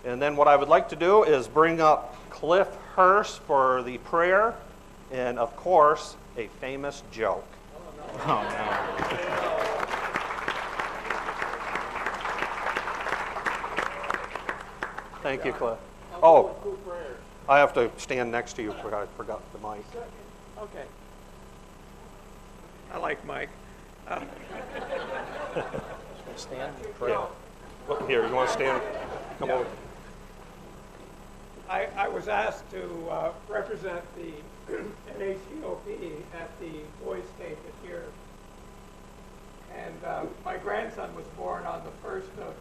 And then what I would like to do is bring up Cliff Hurst for the prayer and, of course, a famous joke. Oh, no. Thank you, Cliff. Oh, I have to stand next to you. I forgot the mic. Okay. I like Mike. Stand. Yeah. Well, here, you want to stand? Come over. I was asked to represent the NACOP at the Boys State this year. And my grandson was born on the 1st of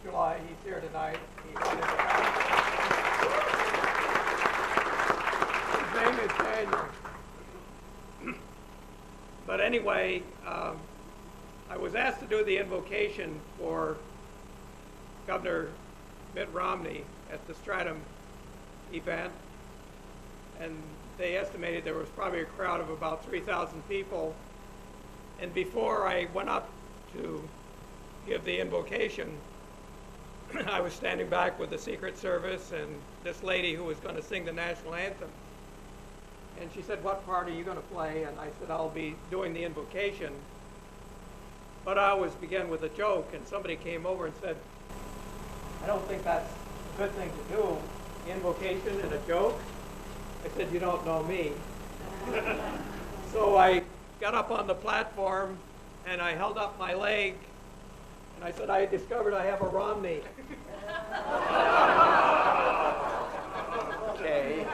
July. He's here tonight. His name is Daniel. But anyway, I was asked to do the invocation for Governor Mitt Romney at the Stratum event, and they estimated there was probably a crowd of about 3,000 people. And before I went up to give the invocation, I was standing back with the Secret Service and this lady who was going to sing the national anthem. And she said, "What part are you going to play?" And I said, "I'll be doing the invocation." But I always begin with a joke, and somebody came over and said, "I don't think that's a good thing to do, invocation and a joke." I said, "You don't know me." So I got up on the platform and I held up my leg and I said, "I discovered I have a Romney." Okay.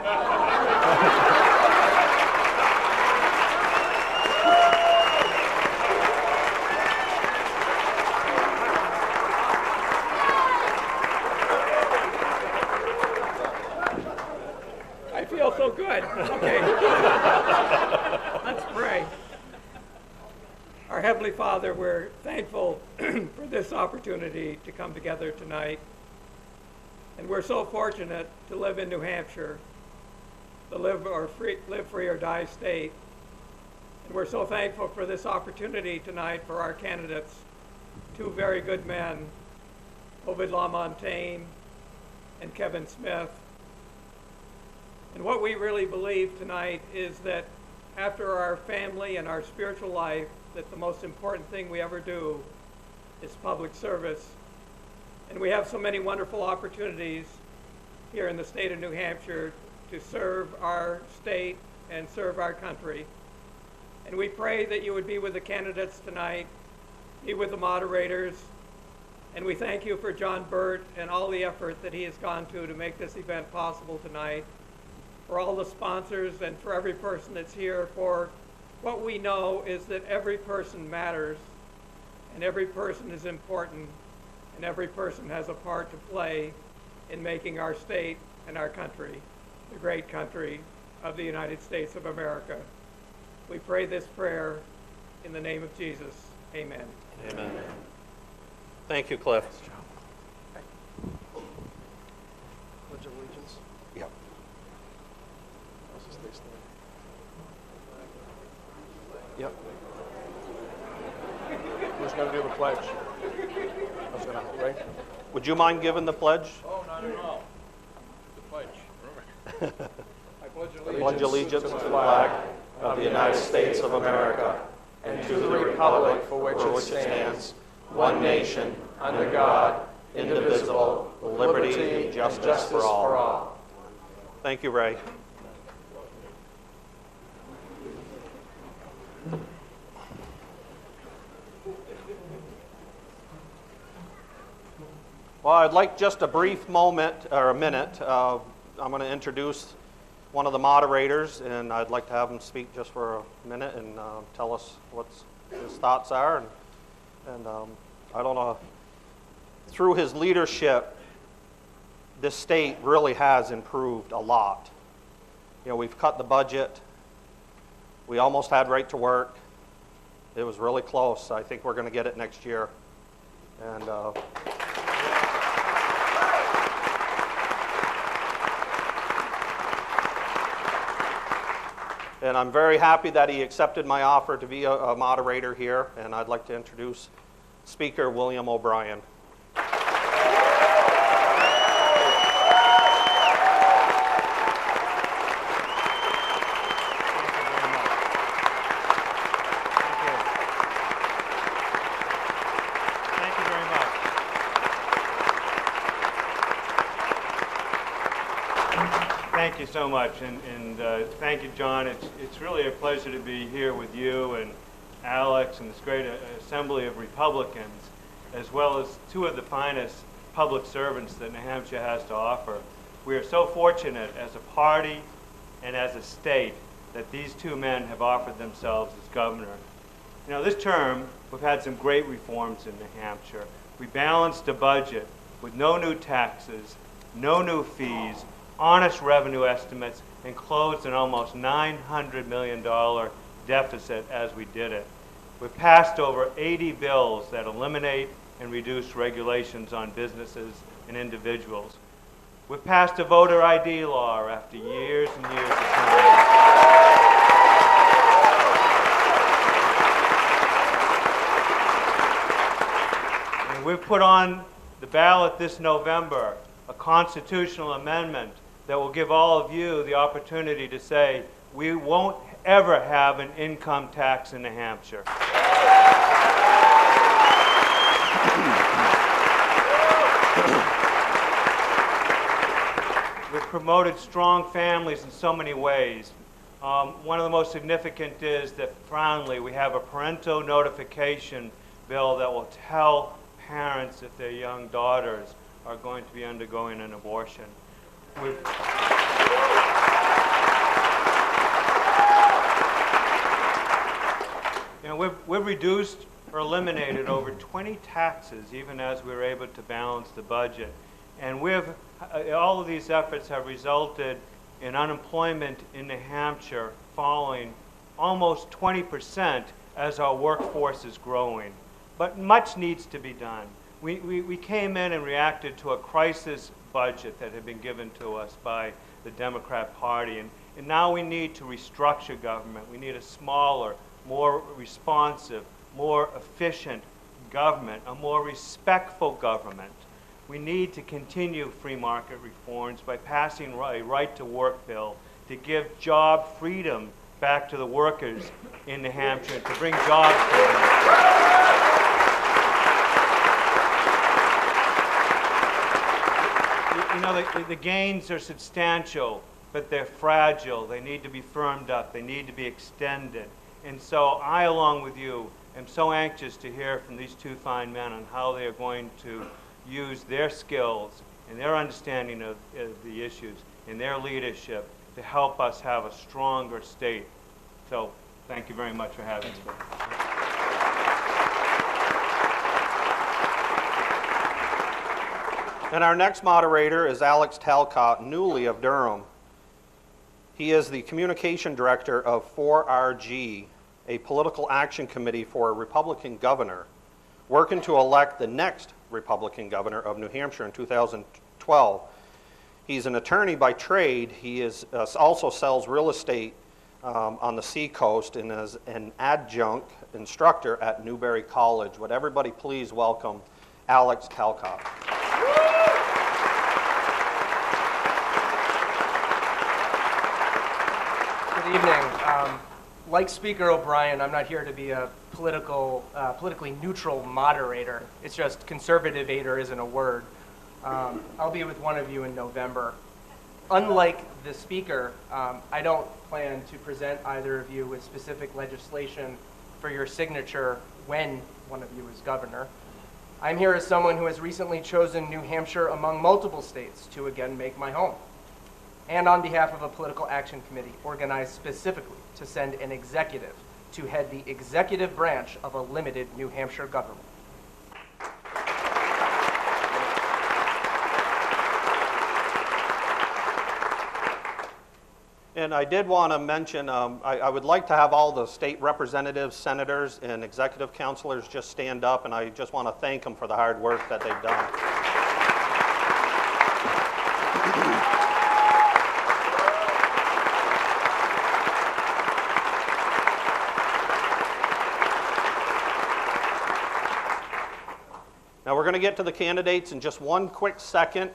I feel so good. Okay. Let's pray. Our Heavenly Father, we're thankful for this opportunity to come together tonight. And we're so fortunate to live in New Hampshire, the live free or die state. And we're so thankful for this opportunity tonight for our candidates, two very good men, Ovide Lamontagne and Kevin Smith. And what we really believe tonight is that after our family and our spiritual life, that the most important thing we ever do is public service. And we have so many wonderful opportunities here in the state of New Hampshire to serve our state and serve our country. And we pray that you would be with the candidates tonight, be with the moderators, and we thank you for John Burt and all the effort that he has gone to make this event possible tonight, for all the sponsors and for every person that's here. For what we know is that every person matters and every person is important and every person has a part to play in making our state and our country the great country of the United States of America. We pray this prayer in the name of Jesus. Amen. Amen. Thank you, Cliff. Pledge of allegiance. Yep. Yep. Who's going to do the pledge? I was going to, right? Would you mind giving the pledge? Oh, not at all. The pledge. I Pledge allegiance to the flag of the United States of America and to the republic for which it stands, one nation, under God, indivisible, with liberty and justice for all. Thank you, Ray. Well, I'd like just a brief moment, or a minute. I'm going to introduce one of the moderators, and I'd like to have him speak just for a minute and tell us what his thoughts are. And I don't know, through his leadership, this state really has improved a lot. You know, we've cut the budget. We almost had right to work. It was really close. I think we're going to get it next year. And I'm very happy that he accepted my offer to be a moderator here, and I'd like to introduce Speaker William O'Brien. Thank you so much, and thank you, John. It's really a pleasure to be here with you and Alex and this great assembly of Republicans, as well as two of the finest public servants that New Hampshire has to offer. We are so fortunate as a party and as a state that these two men have offered themselves as governor. You know, this term, we've had some great reforms in New Hampshire. We balanced a budget with no new taxes, no new fees, honest revenue estimates, and closed an almost $900 million deficit as we did it. We've passed over 80 bills that eliminate and reduce regulations on businesses and individuals. We've passed a voter ID law after years and years of time. And we've put on the ballot this November a constitutional amendment that will give all of you the opportunity to say, we won't ever have an income tax in New Hampshire. We've promoted strong families in so many ways. One of the most significant is that finally we have a parental notification bill that will tell parents if their young daughters are going to be undergoing an abortion. We've reduced or eliminated over 20 taxes, even as we were able to balance the budget. And all of these efforts have resulted in unemployment in New Hampshire falling almost 20% as our workforce is growing. But much needs to be done. We came in and reacted to a crisis budget that had been given to us by the Democrat Party, and now we need to restructure government. We need a smaller, more responsive, more efficient government, a more respectful government. We need to continue free market reforms by passing a right-to-work bill to give job freedom back to the workers in New Hampshire and to bring jobs to them. You know, the gains are substantial, but they're fragile. They need to be firmed up. They need to be extended. And so I, along with you, am so anxious to hear from these two fine men on how they are going to use their skills and their understanding of the issues and their leadership to help us have a stronger state. So thank you very much for having me. And our next moderator is Alex Talcott, newly of Durham. He is the communication director of 4RG, a political action committee for a Republican governor, working to elect the next Republican governor of New Hampshire in 2012. He's an attorney by trade. He also sells real estate on the seacoast and is an adjunct instructor at Newberry College. Would everybody please welcome Alex Talcott. Good evening. Like Speaker O'Brien, I'm not here to be a politically neutral moderator. It's just conservative-ator isn't a word. I'll be with one of you in November. Unlike the Speaker, I don't plan to present either of you with specific legislation for your signature when one of you is governor. I'm here as someone who has recently chosen New Hampshire among multiple states to again make my home, and on behalf of a political action committee organized specifically to send an executive to head the executive branch of a limited New Hampshire government. And I did want to mention, I would like to have all the state representatives, senators, and executive councilors just stand up, and I just want to thank them for the hard work that they've done. Now we're going to get to the candidates in just one quick second.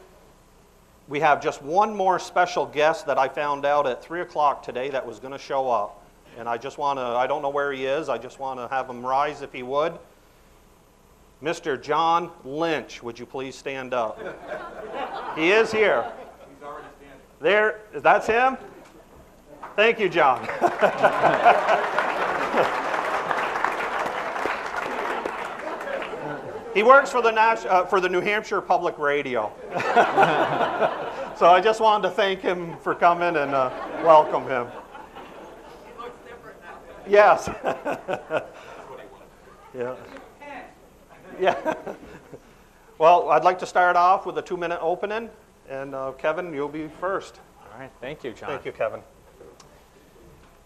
We have just one more special guest that I found out at 3 o'clock today that was going to show up. And I just want to, I don't know where he is, I just want to have him rise if he would. Mr. John Lynch, would you please stand up? He is here. He's already standing. That's him? Thank you, John. He works for the New Hampshire Public Radio. So I just wanted to thank him for coming and welcome him. He looks different now. Yes. Yeah. Yeah. Well, I'd like to start off with a 2-minute opening, and Kevin, you'll be first. All right, thank you, John. Thank you, Kevin.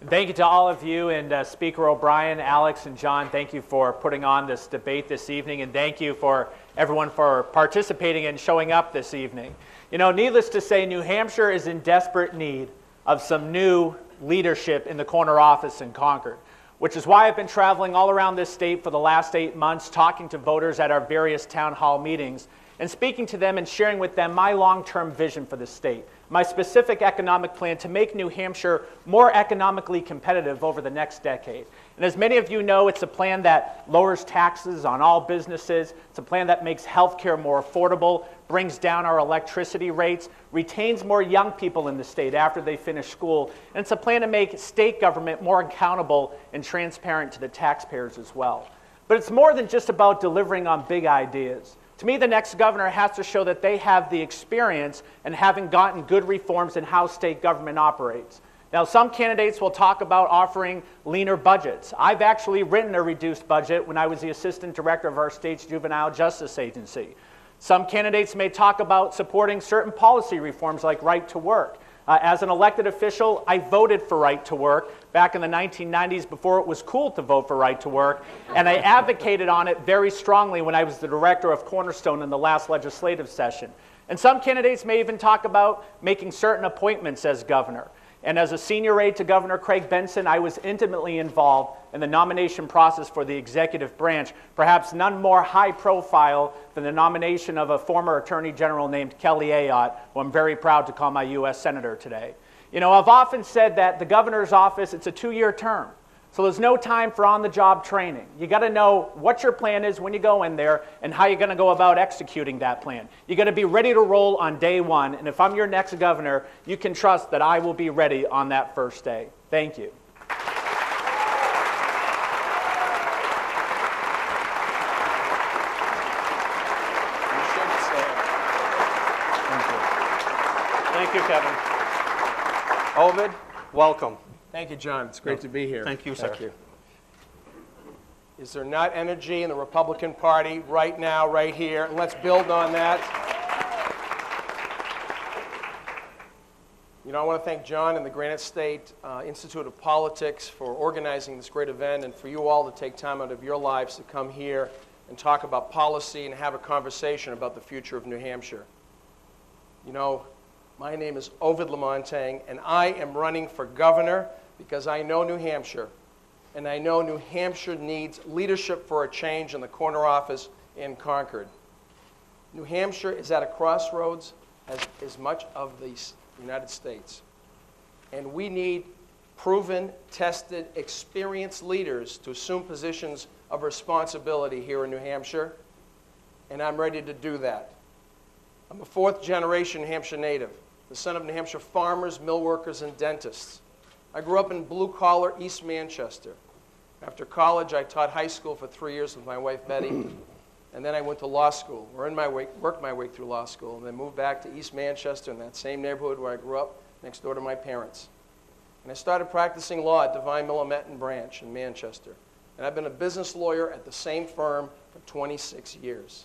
Thank you to all of you, and Speaker O'Brien, Alex, and John, thank you for putting on this debate this evening, and thank you for everyone for participating and showing up this evening. You know, needless to say, New Hampshire is in desperate need of some new leadership in the corner office in Concord, which is why I've been traveling all around this state for the last 8 months, talking to voters at our various town hall meetings, and speaking to them and sharing with them my long-term vision for the state, my specific economic plan to make New Hampshire more economically competitive over the next decade. And as many of you know, it's a plan that lowers taxes on all businesses. It's a plan that makes healthcare more affordable, brings down our electricity rates, retains more young people in the state after they finish school, and it's a plan to make state government more accountable and transparent to the taxpayers as well. But it's more than just about delivering on big ideas. To me, the next governor has to show that they have the experience and having gotten good reforms in how state government operates. Now, some candidates will talk about offering leaner budgets. I've actually written a reduced budget when I was the assistant director of our state's juvenile justice agency. Some candidates may talk about supporting certain policy reforms like right to work. As an elected official, I voted for right to work back in the 1990s before it was cool to vote for right to work, and I advocated on it very strongly when I was the director of Cornerstone in the last legislative session. And some candidates may even talk about making certain appointments as governor. And as a senior aide to Governor Craig Benson, I was intimately involved in the nomination process for the executive branch, perhaps none more high profile than the nomination of a former attorney general named Kelly Ayotte, who I'm very proud to call my U.S. Senator today. You know, I've often said that the governor's office, it's a 2-year term. So there's no time for on-the-job training. You got to know what your plan is when you go in there and how you're going to go about executing that plan. You got to be ready to roll on day one, and if I'm your next governor, you can trust that I will be ready on that first day. Thank you. Thank you, Kevin. Ovide, welcome. Thank you, John. It's great to be here. Thank you, sir. Thank you. Is there not energy in the Republican Party right now, right here? And let's build on that. You know, I want to thank John and the Granite State Institute of Politics for organizing this great event and for you all to take time out of your lives to come here and talk about policy and have a conversation about the future of New Hampshire. You know, my name is Ovide Lamontagne, and I am running for governor because I know New Hampshire, and I know New Hampshire needs leadership for a change in the corner office in Concord. New Hampshire is at a crossroads as much of the United States, and we need proven, tested, experienced leaders to assume positions of responsibility here in New Hampshire, and I'm ready to do that. I'm a 4th-generation New Hampshire native, the son of New Hampshire farmers, mill workers, and dentists. I grew up in blue-collar East Manchester. After college, I taught high school for 3 years with my wife, Betty, and then I went to law school, worked my way through law school, and then moved back to East Manchester in that same neighborhood where I grew up, next door to my parents. And I started practicing law at Divine Willamette Branch in Manchester. And I've been a business lawyer at the same firm for 26 years.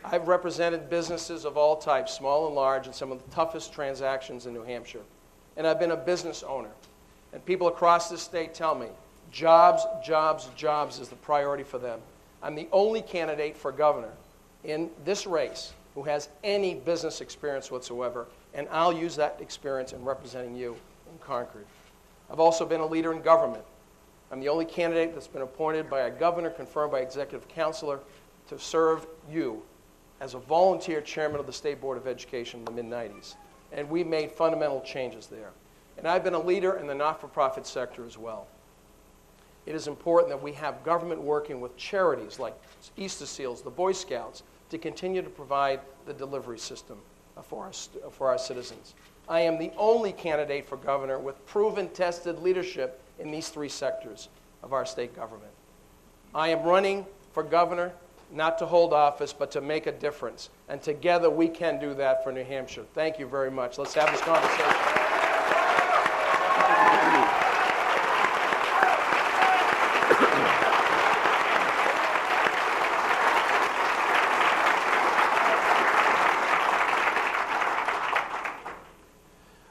I've represented businesses of all types, small and large, in some of the toughest transactions in New Hampshire. And I've been a business owner. And people across this state tell me, jobs, jobs, jobs is the priority for them. I'm the only candidate for governor in this race who has any business experience whatsoever, and I'll use that experience in representing you in Concord. I've also been a leader in government. I'm the only candidate that's been appointed by a governor, confirmed by executive counselor, to serve you as a volunteer chairman of the State Board of Education in the mid-90s. And we made fundamental changes there. And I've been a leader in the not-for-profit sector as well. It is important that we have government working with charities like Easter Seals, the Boy Scouts, to continue to provide the delivery system for our citizens. I am the only candidate for governor with proven, tested leadership in these 3 sectors of our state government. I am running for governor not to hold office, but to make a difference. And together we can do that for New Hampshire. Thank you very much. Let's have this conversation.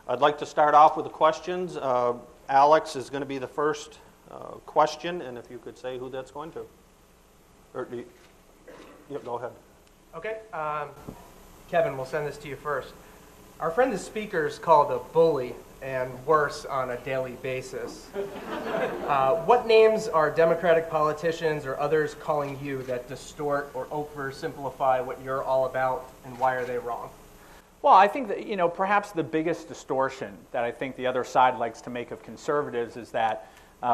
I'd like to start off with the questions. Alex is going to be the first question, and if you could say who that's going to. Or do you, yeah, go ahead. Okay. Kevin, we'll send this to you first. Our friend the speaker is called a bully and worse on a daily basis. What names are Democratic politicians or others calling you that distort or oversimplify what you're all about, and why are they wrong? Well, I think that, perhaps the biggest distortion that I think the other side likes to make of conservatives is that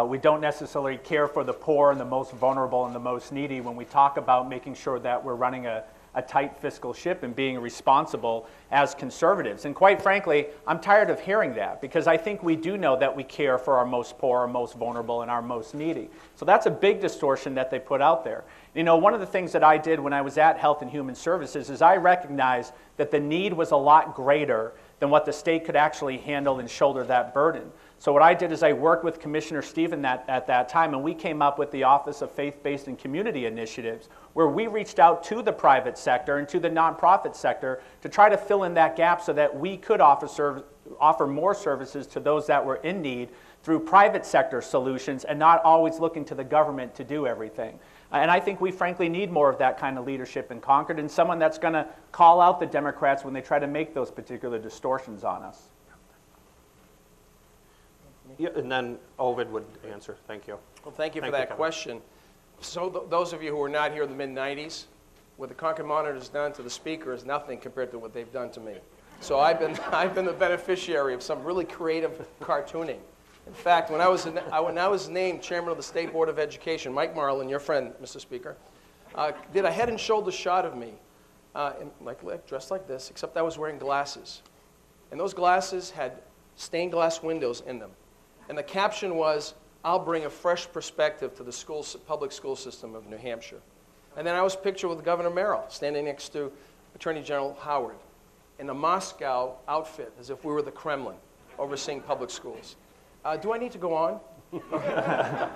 we don't necessarily care for the poor and the most vulnerable and the most needy when we talk about making sure that we're running a tight fiscal ship and being responsible as conservatives. And quite frankly, I'm tired of hearing that, because I think we do know that we care for our most poor, our most vulnerable, and our most needy. So that's a big distortion that they put out there. One of the things that I did when I was at Health and Human Services is I recognized that the need was a lot greater than what the state could actually handle and shoulder that burden. So what I did is I worked with Commissioner Stephen at that time, and we came up with the Office of Faith-Based and Community Initiatives, where we reached out to the private sector and to the nonprofit sector to try to fill in that gap so that we could offer more services to those that were in need through private sector solutions and not always looking to the government to do everything. And I think we frankly need more of that kind of leadership in Concord, and someone that's going to call out the Democrats when they try to make those particular distortions on us. Yeah, and then Ovid would answer. Thank you. Well, thank you for that question. So those of you who were not here in the mid-'90s, what the Concord Monitor has done to the speaker is nothing compared to what they've done to me. So I've been the beneficiary of some really creative cartooning. In fact, when I was named chairman of the State Board of Education, Mike Marlin, your friend, Mr. Speaker, did a head and shoulder shot of me, dressed like this, except I was wearing glasses. And those glasses had stained glass windows in them. And the caption was, "I'll bring a fresh perspective to the public school system of New Hampshire." And then I was pictured with Governor Merrill, standing next to Attorney General Howard, in a Moscow outfit, as if we were the Kremlin, overseeing public schools. Do I need to go on?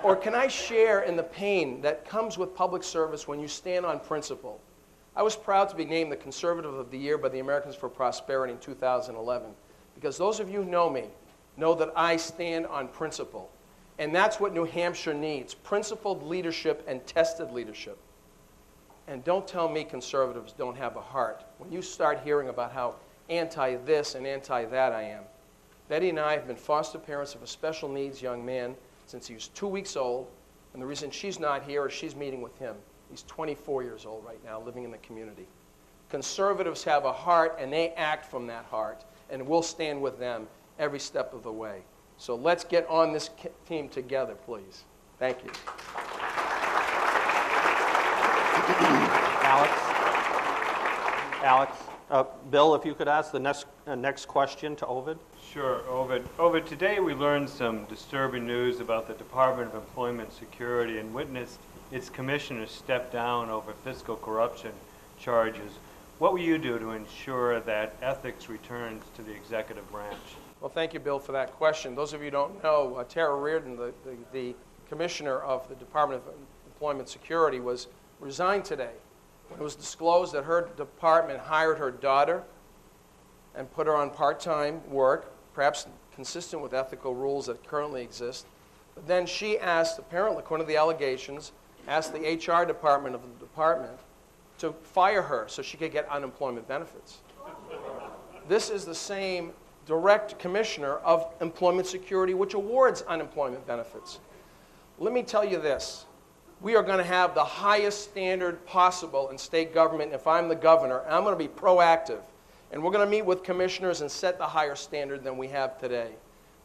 Or can I share in the pain that comes with public service when you stand on principle? I was proud to be named the Conservative of the Year by the Americans for Prosperity in 2011, because those of you who know me know that I stand on principle. And that's what New Hampshire needs, principled leadership and tested leadership. And don't tell me conservatives don't have a heart. When you start hearing about how anti-this and anti-that I am. Betty and I have been foster parents of a special needs young man since he was 2 weeks old, and the reason she's not here is she's meeting with him. He's 24 years old right now, living in the community. Conservatives have a heart, and they act from that heart, and we'll stand with them every step of the way. So let's get on this team together, please. Thank you. Alex, Bill, if you could ask the next question to Ovid. Sure, Ovid. Ovid, today we learned some disturbing news about the Department of Employment Security and witnessed its commissioners step down over fiscal corruption charges. What will you do to ensure that ethics returns to the executive branch? Well, thank you, Bill, for that question. Those of you who don't know, Tara Reardon, the commissioner of the Department of Employment Security, was resigned today when it was disclosed that her department hired her daughter and put her on part-time work, perhaps consistent with ethical rules that currently exist. But then she asked, apparently, according to the allegations, asked the HR department of the department to fire her so she could get unemployment benefits. This is the same direct commissioner of employment security, which awards unemployment benefits. Let me tell you this. We are going to have the highest standard possible in state government. If I'm the governor, I'm going to be proactive. And we're going to meet with commissioners and set the higher standard than we have today.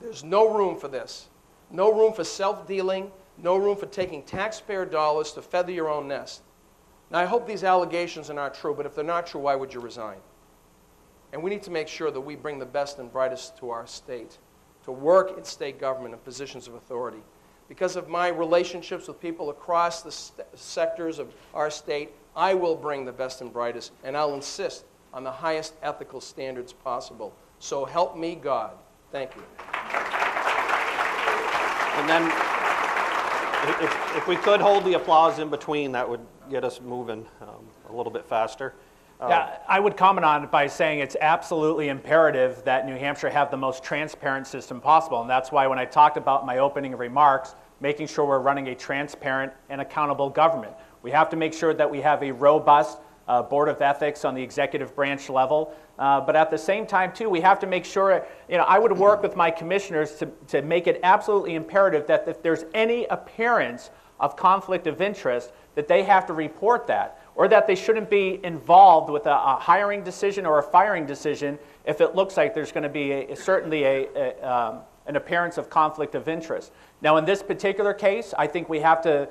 There's no room for this. No room for self-dealing. No room for taking taxpayer dollars to feather your own nest. Now, I hope these allegations are not true, but if they're not true, why would you resign? And we need to make sure that we bring the best and brightest to our state, to work in state government and positions of authority. Because of my relationships with people across the sectors of our state, I will bring the best and brightest, and I'll insist on the highest ethical standards possible. So help me God. Thank you. And then, if we could hold the applause in between, that would get us moving a little bit faster. Yeah, I would comment on it by saying it's absolutely imperative that New Hampshire have the most transparent system possible. And that's why when I talked about my opening remarks, making sure we're running a transparent and accountable government. We have to make sure that we have a robust Board of Ethics on the executive branch level. But at the same time, too, we have to make sure, I would work with my commissioners to make it absolutely imperative that if there's any appearance of conflict of interest, that they have to report that, or that they shouldn't be involved with a hiring decision or a firing decision if it looks like there's going to be certainly an appearance of conflict of interest. Now, in this particular case, I think we have to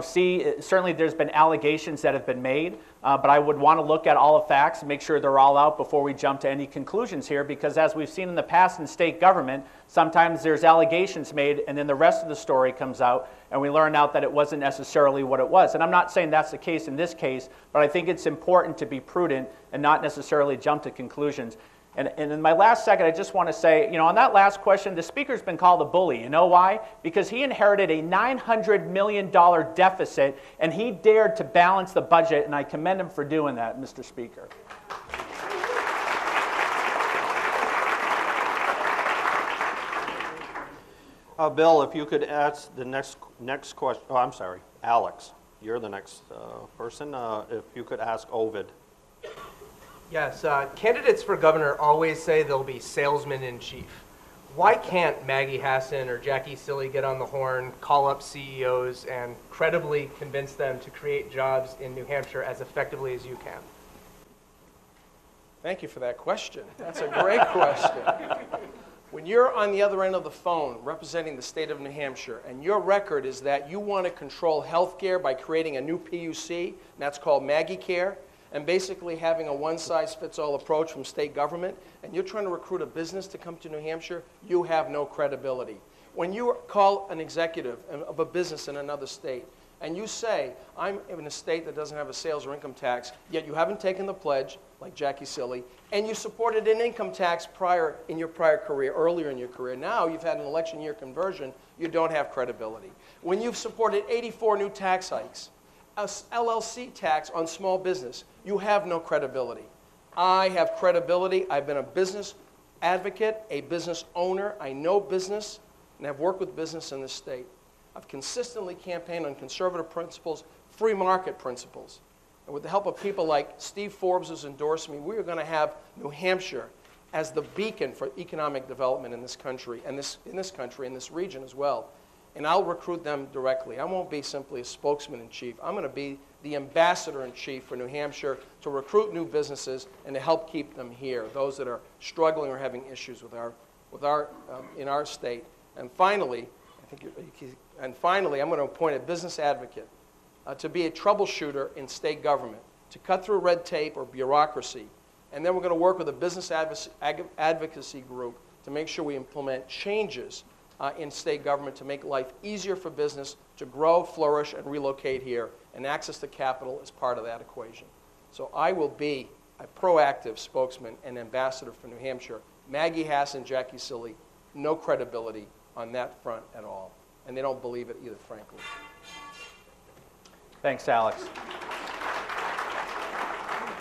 see, certainly there's been allegations that have been made, but I would want to look at all the facts and make sure they're all out before we jump to any conclusions here, because as we've seen in the past in state government, sometimes there's allegations made and then the rest of the story comes out and we learn out that it wasn't necessarily what it was. And I'm not saying that's the case in this case, but I think it's important to be prudent and not necessarily jump to conclusions. And in my last second, I just want to say, on that last question, the Speaker's been called a bully. You know why? Because he inherited a $900 million deficit, and he dared to balance the budget, and I commend him for doing that, Mr. Speaker. Bill, if you could ask the next question. Oh, I'm sorry, Alex. You're the next person. If you could ask Ovide. Yes, candidates for governor always say they'll be salesmen in chief. Why can't Maggie Hassan or Jackie Silly get on the horn, call up CEOs, and credibly convince them to create jobs in New Hampshire as effectively as you can? Thank you for that question. That's a great question. When you're on the other end of the phone representing the state of New Hampshire, and your record is that you want to control health care by creating a new PUC, and that's called Maggie Care, and basically having a one-size-fits-all approach from state government, and you're trying to recruit a business to come to New Hampshire, you have no credibility. When you call an executive of a business in another state, and you say, I'm in a state that doesn't have a sales or income tax, yet you haven't taken the pledge, like Jackie Silly, and you supported an income tax in your prior career, earlier in your career. Now you've had an election year conversion, you don't have credibility. When you've supported 84 new tax hikes, a LLC tax on small business, you have no credibility. I have credibility. I've been a business advocate, a business owner. I know business, and I've worked with business in this state. I've consistently campaigned on conservative principles, free market principles. And with the help of people like Steve Forbes, who's endorsed me, we are going to have New Hampshire as the beacon for economic development in this country, and in this region as well. And I'll recruit them directly. I won't be simply a spokesman-in-chief. I'm going to be the ambassador-in-chief for New Hampshire to recruit new businesses and to help keep them here, those that are struggling or having issues in our state. And finally, I'm going to appoint a business advocate to be a troubleshooter in state government, to cut through red tape or bureaucracy. And then we're going to work with a business advocacy group to make sure we implement changes in state government to make life easier for business to grow, flourish, and relocate here, and access to capital is part of that equation. So I will be a proactive spokesman and ambassador for New Hampshire. Maggie Hassan, Jackie Silly, no credibility on that front at all. And they don't believe it either, frankly. Thanks, Alex.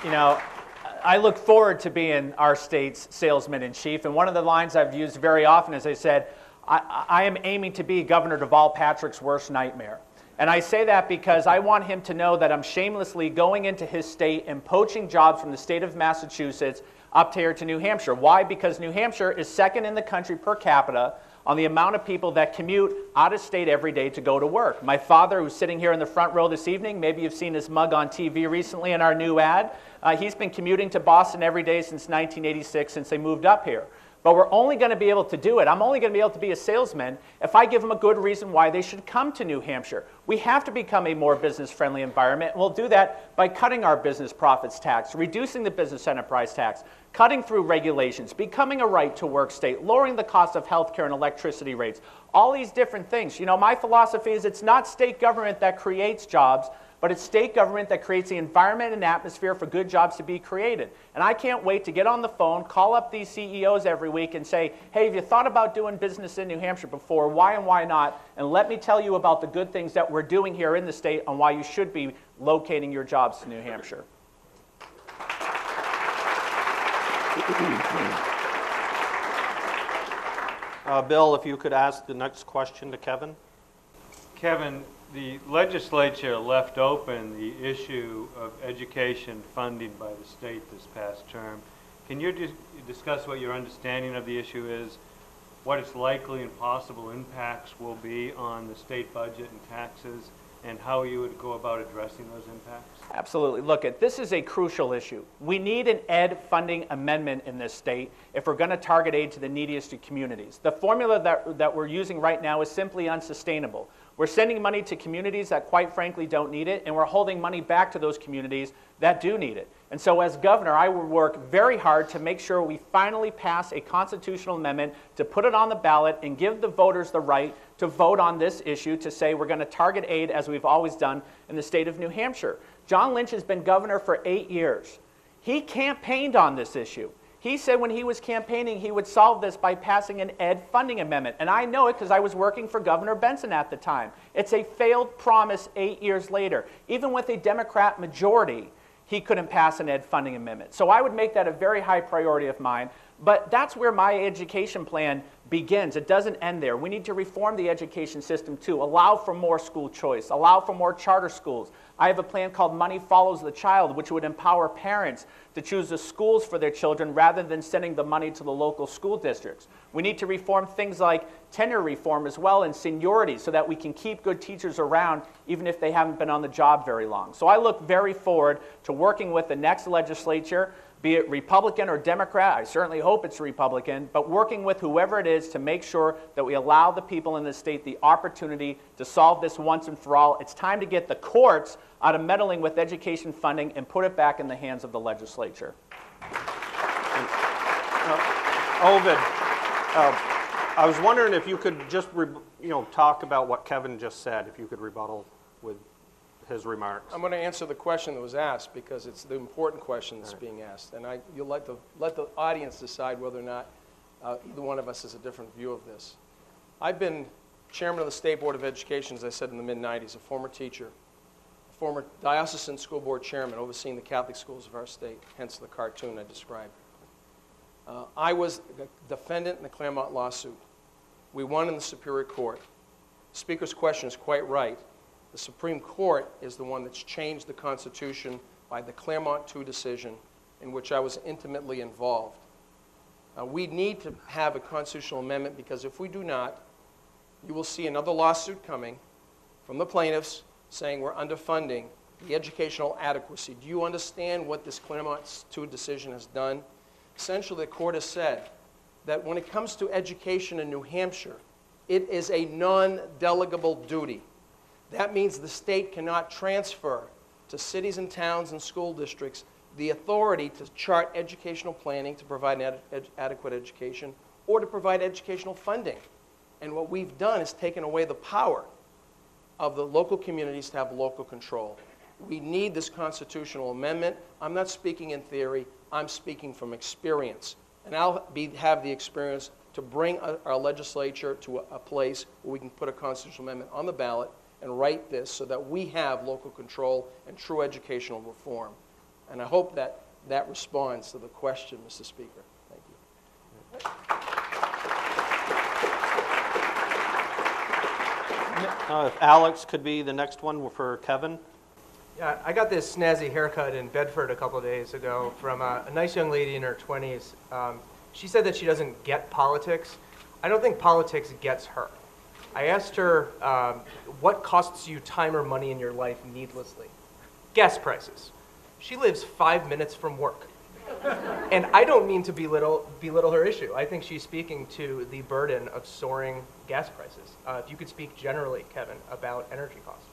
I look forward to being our state's salesman-in-chief, and one of the lines I've used very often is I said, I am aiming to be Governor Deval Patrick's worst nightmare. And I say that because I want him to know that I'm shamelessly going into his state and poaching jobs from the state of Massachusetts up here to New Hampshire. Why? Because New Hampshire is second in the country per capita on the amount of people that commute out of state every day to go to work. My father, who's sitting here in the front row this evening, maybe you've seen his mug on TV recently in our new ad, he's been commuting to Boston every day since 1986, since they moved up here. But we're only going to be able to do it. I'm only going to be able to be a salesman if I give them a good reason why they should come to New Hampshire. We have to become a more business-friendly environment, and we'll do that by cutting our business profits tax, reducing the business enterprise tax, cutting through regulations, becoming a right-to-work state, lowering the cost of health care and electricity rates, all these different things. You know, my philosophy is it's not state government that creates jobs, but it's state government that creates the environment and atmosphere for good jobs to be created. And I can't wait to get on the phone, call up these CEOs every week and say, hey, have you thought about doing business in New Hampshire before? Why and why not? And let me tell you about the good things that we're doing here in the state and why you should be locating your jobs to New Hampshire. Bill, if you could ask the next question to Kevin. Kevin, the legislature left open the issue of education funding by the state this past term. Can you discuss what your understanding of the issue is, what its likely and possible impacts will be on the state budget and taxes, and how you would go about addressing those impacts? Absolutely. Look, this is a crucial issue. We need an ed funding amendment in this state if we're going to target aid to the neediest communities. The formula that we're using right now is simply unsustainable. We're sending money to communities that, quite frankly, don't need it, and we're holding money back to those communities that do need it. And so as governor, I will work very hard to make sure we finally pass a constitutional amendment to put it on the ballot and give the voters the right to vote on this issue, to say we're going to target aid as we've always done in the state of New Hampshire. John Lynch has been governor for 8 years. He campaigned on this issue. He said when he was campaigning he would solve this by passing an ed funding amendment. And I know it because I was working for Governor Benson at the time. It's a failed promise 8 years later. Even with a Democrat majority, he couldn't pass an ed funding amendment. So I would make that a very high priority of mine. But that's where my education plan begins. It doesn't end there. We need to reform the education system too, allow for more school choice, allow for more charter schools. I have a plan called Money Follows the Child, which would empower parents to choose the schools for their children rather than sending the money to the local school districts. We need to reform things like tenure reform as well and seniority so that we can keep good teachers around even if they haven't been on the job very long. So I look very forward to working with the next legislature, be it Republican or Democrat. I certainly hope it's Republican, but working with whoever it is to make sure that we allow the people in the state the opportunity to solve this once and for all. It's time to get the courts out of meddling with education funding and put it back in the hands of the legislature. Ovide, I was wondering if you could just talk about what Kevin just said, if you could rebuttal with his remarks. I'm going to answer the question that was asked because it's the important question that's being asked. And you'll let the audience decide whether or not either one of us has a different view of this. I've been chairman of the State Board of Education, as I said, in the mid-'90s, a former teacher, a former diocesan school board chairman overseeing the Catholic schools of our state, hence the cartoon I described. I was a defendant in the Claremont lawsuit. We won in the Superior Court. The Speaker's question is quite right. The Supreme Court is the one that's changed the Constitution by the Claremont II decision, in which I was intimately involved. We need to have a constitutional amendment because if we do not, you will see another lawsuit coming from the plaintiffs saying we're underfunding the educational adequacy. Do you understand what this Claremont II decision has done? Essentially, the court has said that when it comes to education in New Hampshire, it is a non-delegable duty. That means the state cannot transfer to cities and towns and school districts the authority to chart educational planning to provide an adequate education or to provide educational funding. And what we've done is taken away the power of the local communities to have local control. We need this constitutional amendment. I'm not speaking in theory. I'm speaking from experience. And I'll have the experience to bring our legislature to a place where we can put a constitutional amendment on the ballot and write this so that we have local control and true educational reform. And I hope that that responds to the question, Mr. Speaker. Thank you. If Alex could be the next one for Kevin. Yeah, I got this snazzy haircut in Bedford a couple of days ago from a nice young lady in her 20s. She said that she doesn't get politics. I don't think politics gets her. I asked her, what costs you time or money in your life needlessly? Gas prices. She lives 5 minutes from work. And I don't mean to belittle her issue. I think she's speaking to the burden of soaring gas prices. If you could speak generally, Kevin, about energy costs.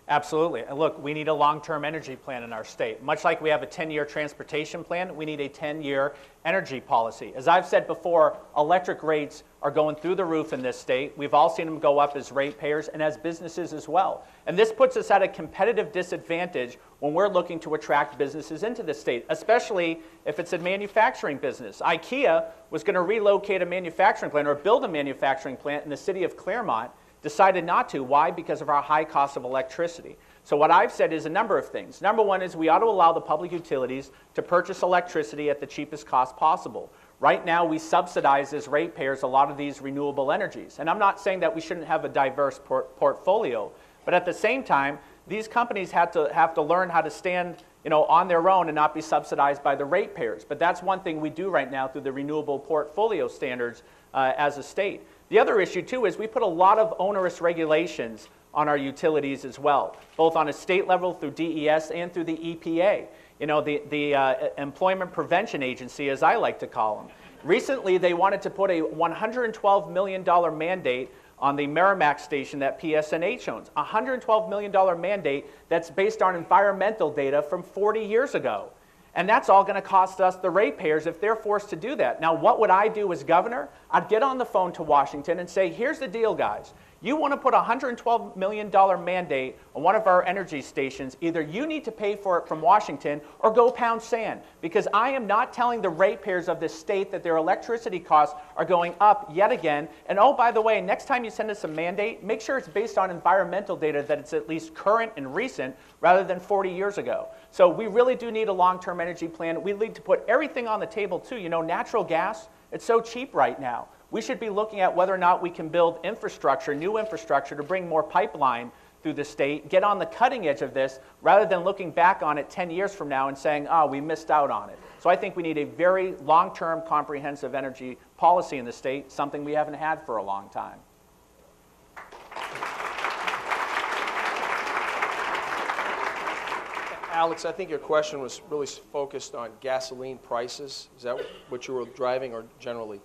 Absolutely. And look, we need a long-term energy plan in our state. Much like we have a 10-year transportation plan, we need a 10-year energy policy. As I've said before, electric rates are going through the roof in this state. We've all seen them go up as ratepayers and as businesses as well. And this puts us at a competitive disadvantage when we're looking to attract businesses into the state, especially if it's a manufacturing business. IKEA was going to relocate a manufacturing plant or build a manufacturing plant in the city of Claremont, decided not to. Why? Because of our high cost of electricity. So what I've said is a number of things. Number one is we ought to allow the public utilities to purchase electricity at the cheapest cost possible. Right now, we subsidize as ratepayers a lot of these renewable energies. And I'm not saying that we shouldn't have a diverse portfolio, but at the same time, these companies have to learn how to stand on their own and not be subsidized by the ratepayers. But that's one thing we do right now through the renewable portfolio standards as a state. The other issue, too, is we put a lot of onerous regulations on our utilities as well, both on a state level through DES and through the EPA, the Employment Prevention Agency, as I like to call them. Recently, they wanted to put a $112 million mandate on the Merrimack station that PSNH owns, a $112 million mandate that's based on environmental data from 40 years ago. And that's all going to cost us, the ratepayers, if they're forced to do that. Now, what would I do as governor? I'd get on the phone to Washington and say, here's the deal, guys. You want to put a $112 million mandate on one of our energy stations, either you need to pay for it from Washington or go pound sand, because I am not telling the ratepayers of this state that their electricity costs are going up yet again. And oh, by the way, next time you send us a mandate, make sure it's based on environmental data, that it's at least current and recent rather than 40 years ago. So we really do need a long-term energy plan. We need to put everything on the table too. Natural gas, it's so cheap right now. We should be looking at whether or not we can build infrastructure, new infrastructure, to bring more pipeline through the state, get on the cutting edge of this, rather than looking back on it 10 years from now and saying, oh, we missed out on it. So I think we need a very long-term comprehensive energy policy in the state, something we haven't had for a long time. Alex, I think your question was really focused on gasoline prices. Is that what you were driving, or generally?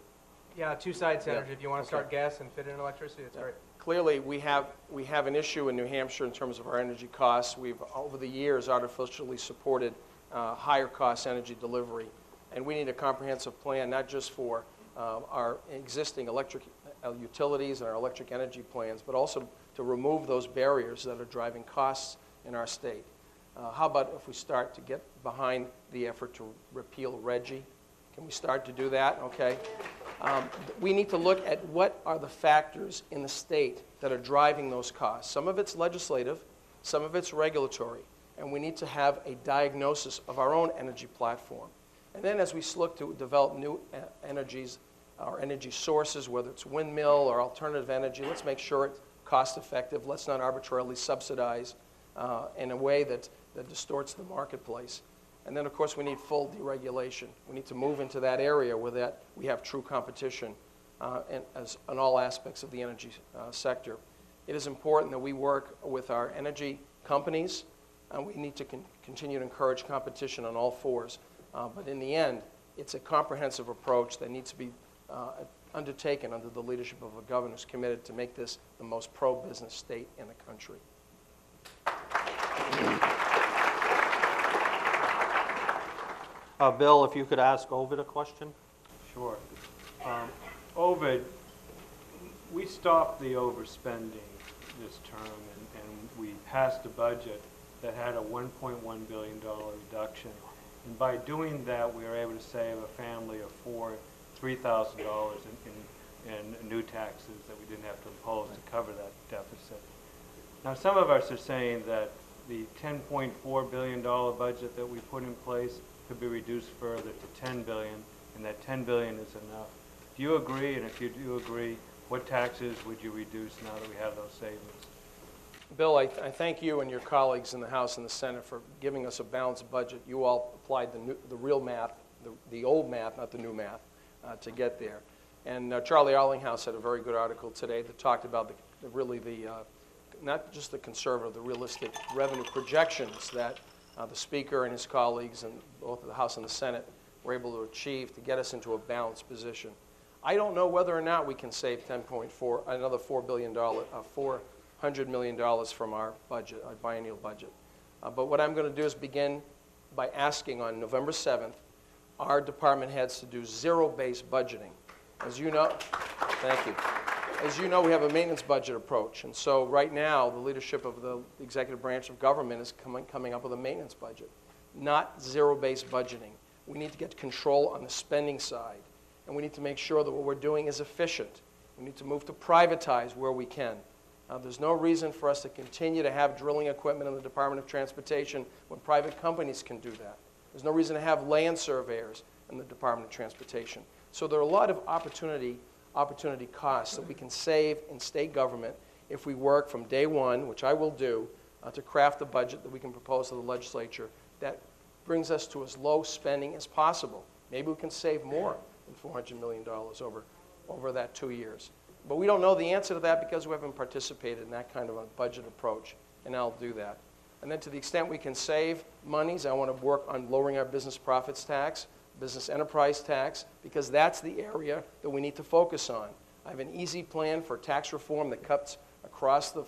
Yeah, two sides, Senator. If you want to start gas and fit in electricity, that's great. Clearly, we have an issue in New Hampshire in terms of our energy costs. We've, over the years, artificially supported higher cost energy delivery. And we need a comprehensive plan, not just for our existing electric utilities and our electric energy plans, but also to remove those barriers that are driving costs in our state. How about if we start to get behind the effort to repeal RGGI? Can we start to do that? Okay. We need to look at what are the factors in the state that are driving those costs. Some of it's legislative, some of it's regulatory, and we need to have a diagnosis of our own energy platform. And then as we look to develop new energies, or energy sources, whether it's windmill or alternative energy, let's make sure it's cost effective. Let's not arbitrarily subsidize in a way that distorts the marketplace. And then, of course, we need full deregulation. We need to move into that area where we have true competition in all aspects of the energy sector. It is important that we work with our energy companies, and we need to continue to encourage competition on all fours. But in the end, it's a comprehensive approach that needs to be undertaken under the leadership of a governor who's committed to make this the most pro-business state in the country. Bill, if you could ask Ovide a question. Sure. Ovide, we stopped the overspending this term, and we passed a budget that had a $1.1 billion reduction. And by doing that, we were able to save a family of four $3,000 in new taxes that we didn't have to impose to cover that deficit. Now, some of us are saying that the $10.4 billion budget that we put in place could be reduced further to $10 billion, and that $10 billion is enough. Do you agree? And if you do agree, what taxes would you reduce now that we have those savings? Bill, I thank you and your colleagues in the House and the Senate for giving us a balanced budget. You all applied the real math, the old math, not the new math, to get there. And Charlie Arlinghouse had a very good article today that talked about not just the conservative, the realistic revenue projections that the Speaker and his colleagues in both the House and the Senate we're able to achieve to get us into a balanced position. I don't know whether or not we can save another $400 million from our budget, our biennial budget. But what I'm going to do is begin by asking on November 7th our department heads to do zero-based budgeting. As you know, thank you. As you know, we have a maintenance budget approach. And so right now, the leadership of the executive branch of government is coming up with a maintenance budget, not zero-based budgeting. We need to get control on the spending side. And we need to make sure that what we're doing is efficient. We need to move to privatize where we can. There's no reason for us to continue to have drilling equipment in the Department of Transportation when private companies can do that. There's no reason to have land surveyors in the Department of Transportation. So there are a lot of opportunity costs that we can save in state government if we work from day one, which I will do, to craft a budget that we can propose to the legislature that brings us to as low spending as possible. Maybe we can save more than $400 million over that 2 years. But we don't know the answer to that because we haven't participated in that kind of a budget approach, and I'll do that. And then to the extent we can save monies, I want to work on lowering our business profits tax, business enterprise tax, because that's the area that we need to focus on. I have an easy plan for tax reform that cuts across the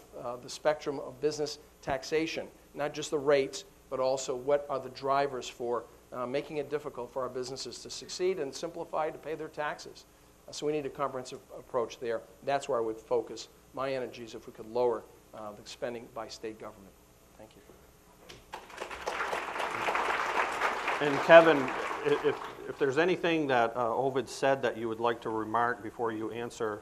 spectrum of business taxation, not just the rates, but also what are the drivers for making it difficult for our businesses to succeed and simplify to pay their taxes. So we need a comprehensive approach there. That's where I would focus my energies if we could lower the spending by state government. Thank you. And Kevin, if there's anything that Ovide said that you would like to remark before you answer.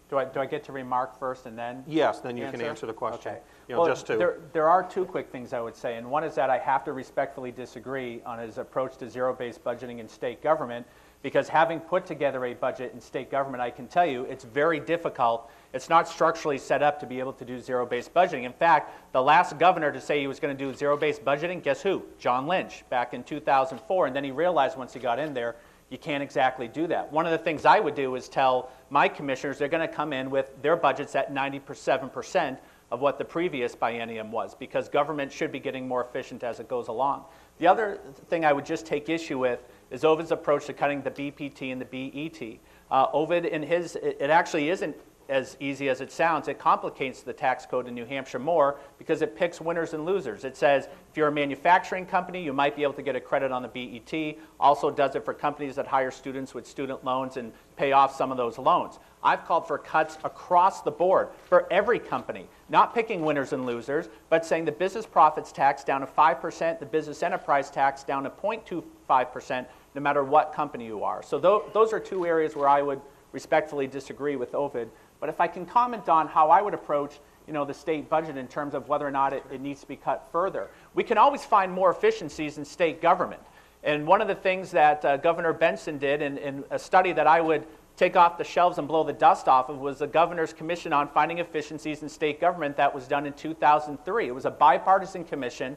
Do I get to remark first and then? Yes, then you can answer the question. Okay. You know, well, just to. There are two quick things I would say, and one is that I have to respectfully disagree on his approach to zero-based budgeting in state government, because having put together a budget in state government, I can tell you it's very difficult. It's not structurally set up to be able to do zero-based budgeting. In fact, the last governor to say he was going to do zero-based budgeting, guess who? John Lynch, back in 2004, and then he realized once he got in there, you can't exactly do that. One of the things I would do is tell my commissioners they're going to come in with their budgets at 97% of what the previous biennium was, because government should be getting more efficient as it goes along. The other thing I would just take issue with is Ovide's approach to cutting the BPT and the BET. Ovide, in his, it actually isn't as easy as it sounds. It complicates the tax code in New Hampshire more because it picks winners and losers. It says if you're a manufacturing company, you might be able to get a credit on the BET. Also does it for companies that hire students with student loans and pay off some of those loans. I've called for cuts across the board for every company, not picking winners and losers, but saying the business profits tax down to 5%, the business enterprise tax down to 0.25%, no matter what company you are. So those are two areas where I would respectfully disagree with Ovide. But if I can comment on how I would approach the state budget in terms of whether or not it needs to be cut further. We can always find more efficiencies in state government. And one of the things that Governor Benson did in a study that I would take off the shelves and blow the dust off of was the Governor's Commission on Finding Efficiencies in State Government that was done in 2003. It was a bipartisan commission,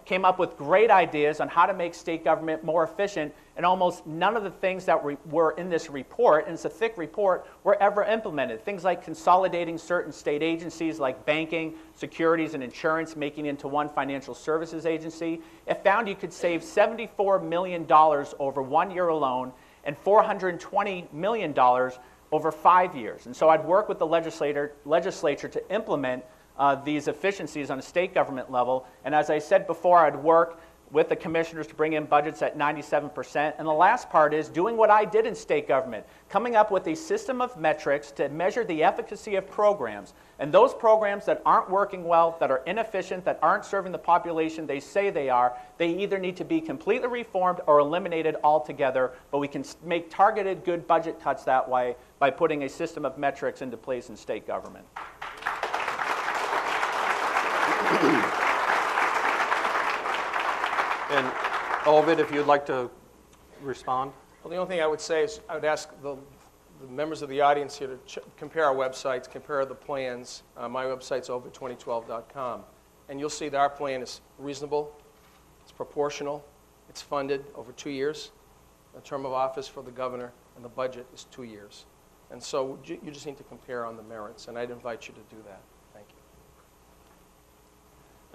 came up with great ideas on how to make state government more efficient, and almost none of the things that were in this report, and it's a thick report, were ever implemented. Things like consolidating certain state agencies like banking, securities, and insurance, making into one financial services agency. It found you could save $74 million over 1 year alone and $420 million over 5 years. And so I'd work with the legislature to implement these efficiencies on a state government level. And as I said before, I'd work with the commissioners to bring in budgets at 97%. And the last part is doing what I did in state government, coming up with a system of metrics to measure the efficacy of programs. And those programs that aren't working well, that are inefficient, that aren't serving the population they say they are, they either need to be completely reformed or eliminated altogether. But we can make targeted good budget cuts that way by putting a system of metrics into place in state government. And Ovide, if you'd like to respond. Well, the only thing I would say is I would ask the members of the audience here to compare our websites, compare the plans. My website's ovide2012.com. And you'll see that our plan is reasonable, it's proportional, it's funded over 2 years. The term of office for the governor and the budget is 2 years. And so you just need to compare on the merits, and I'd invite you to do that. Thank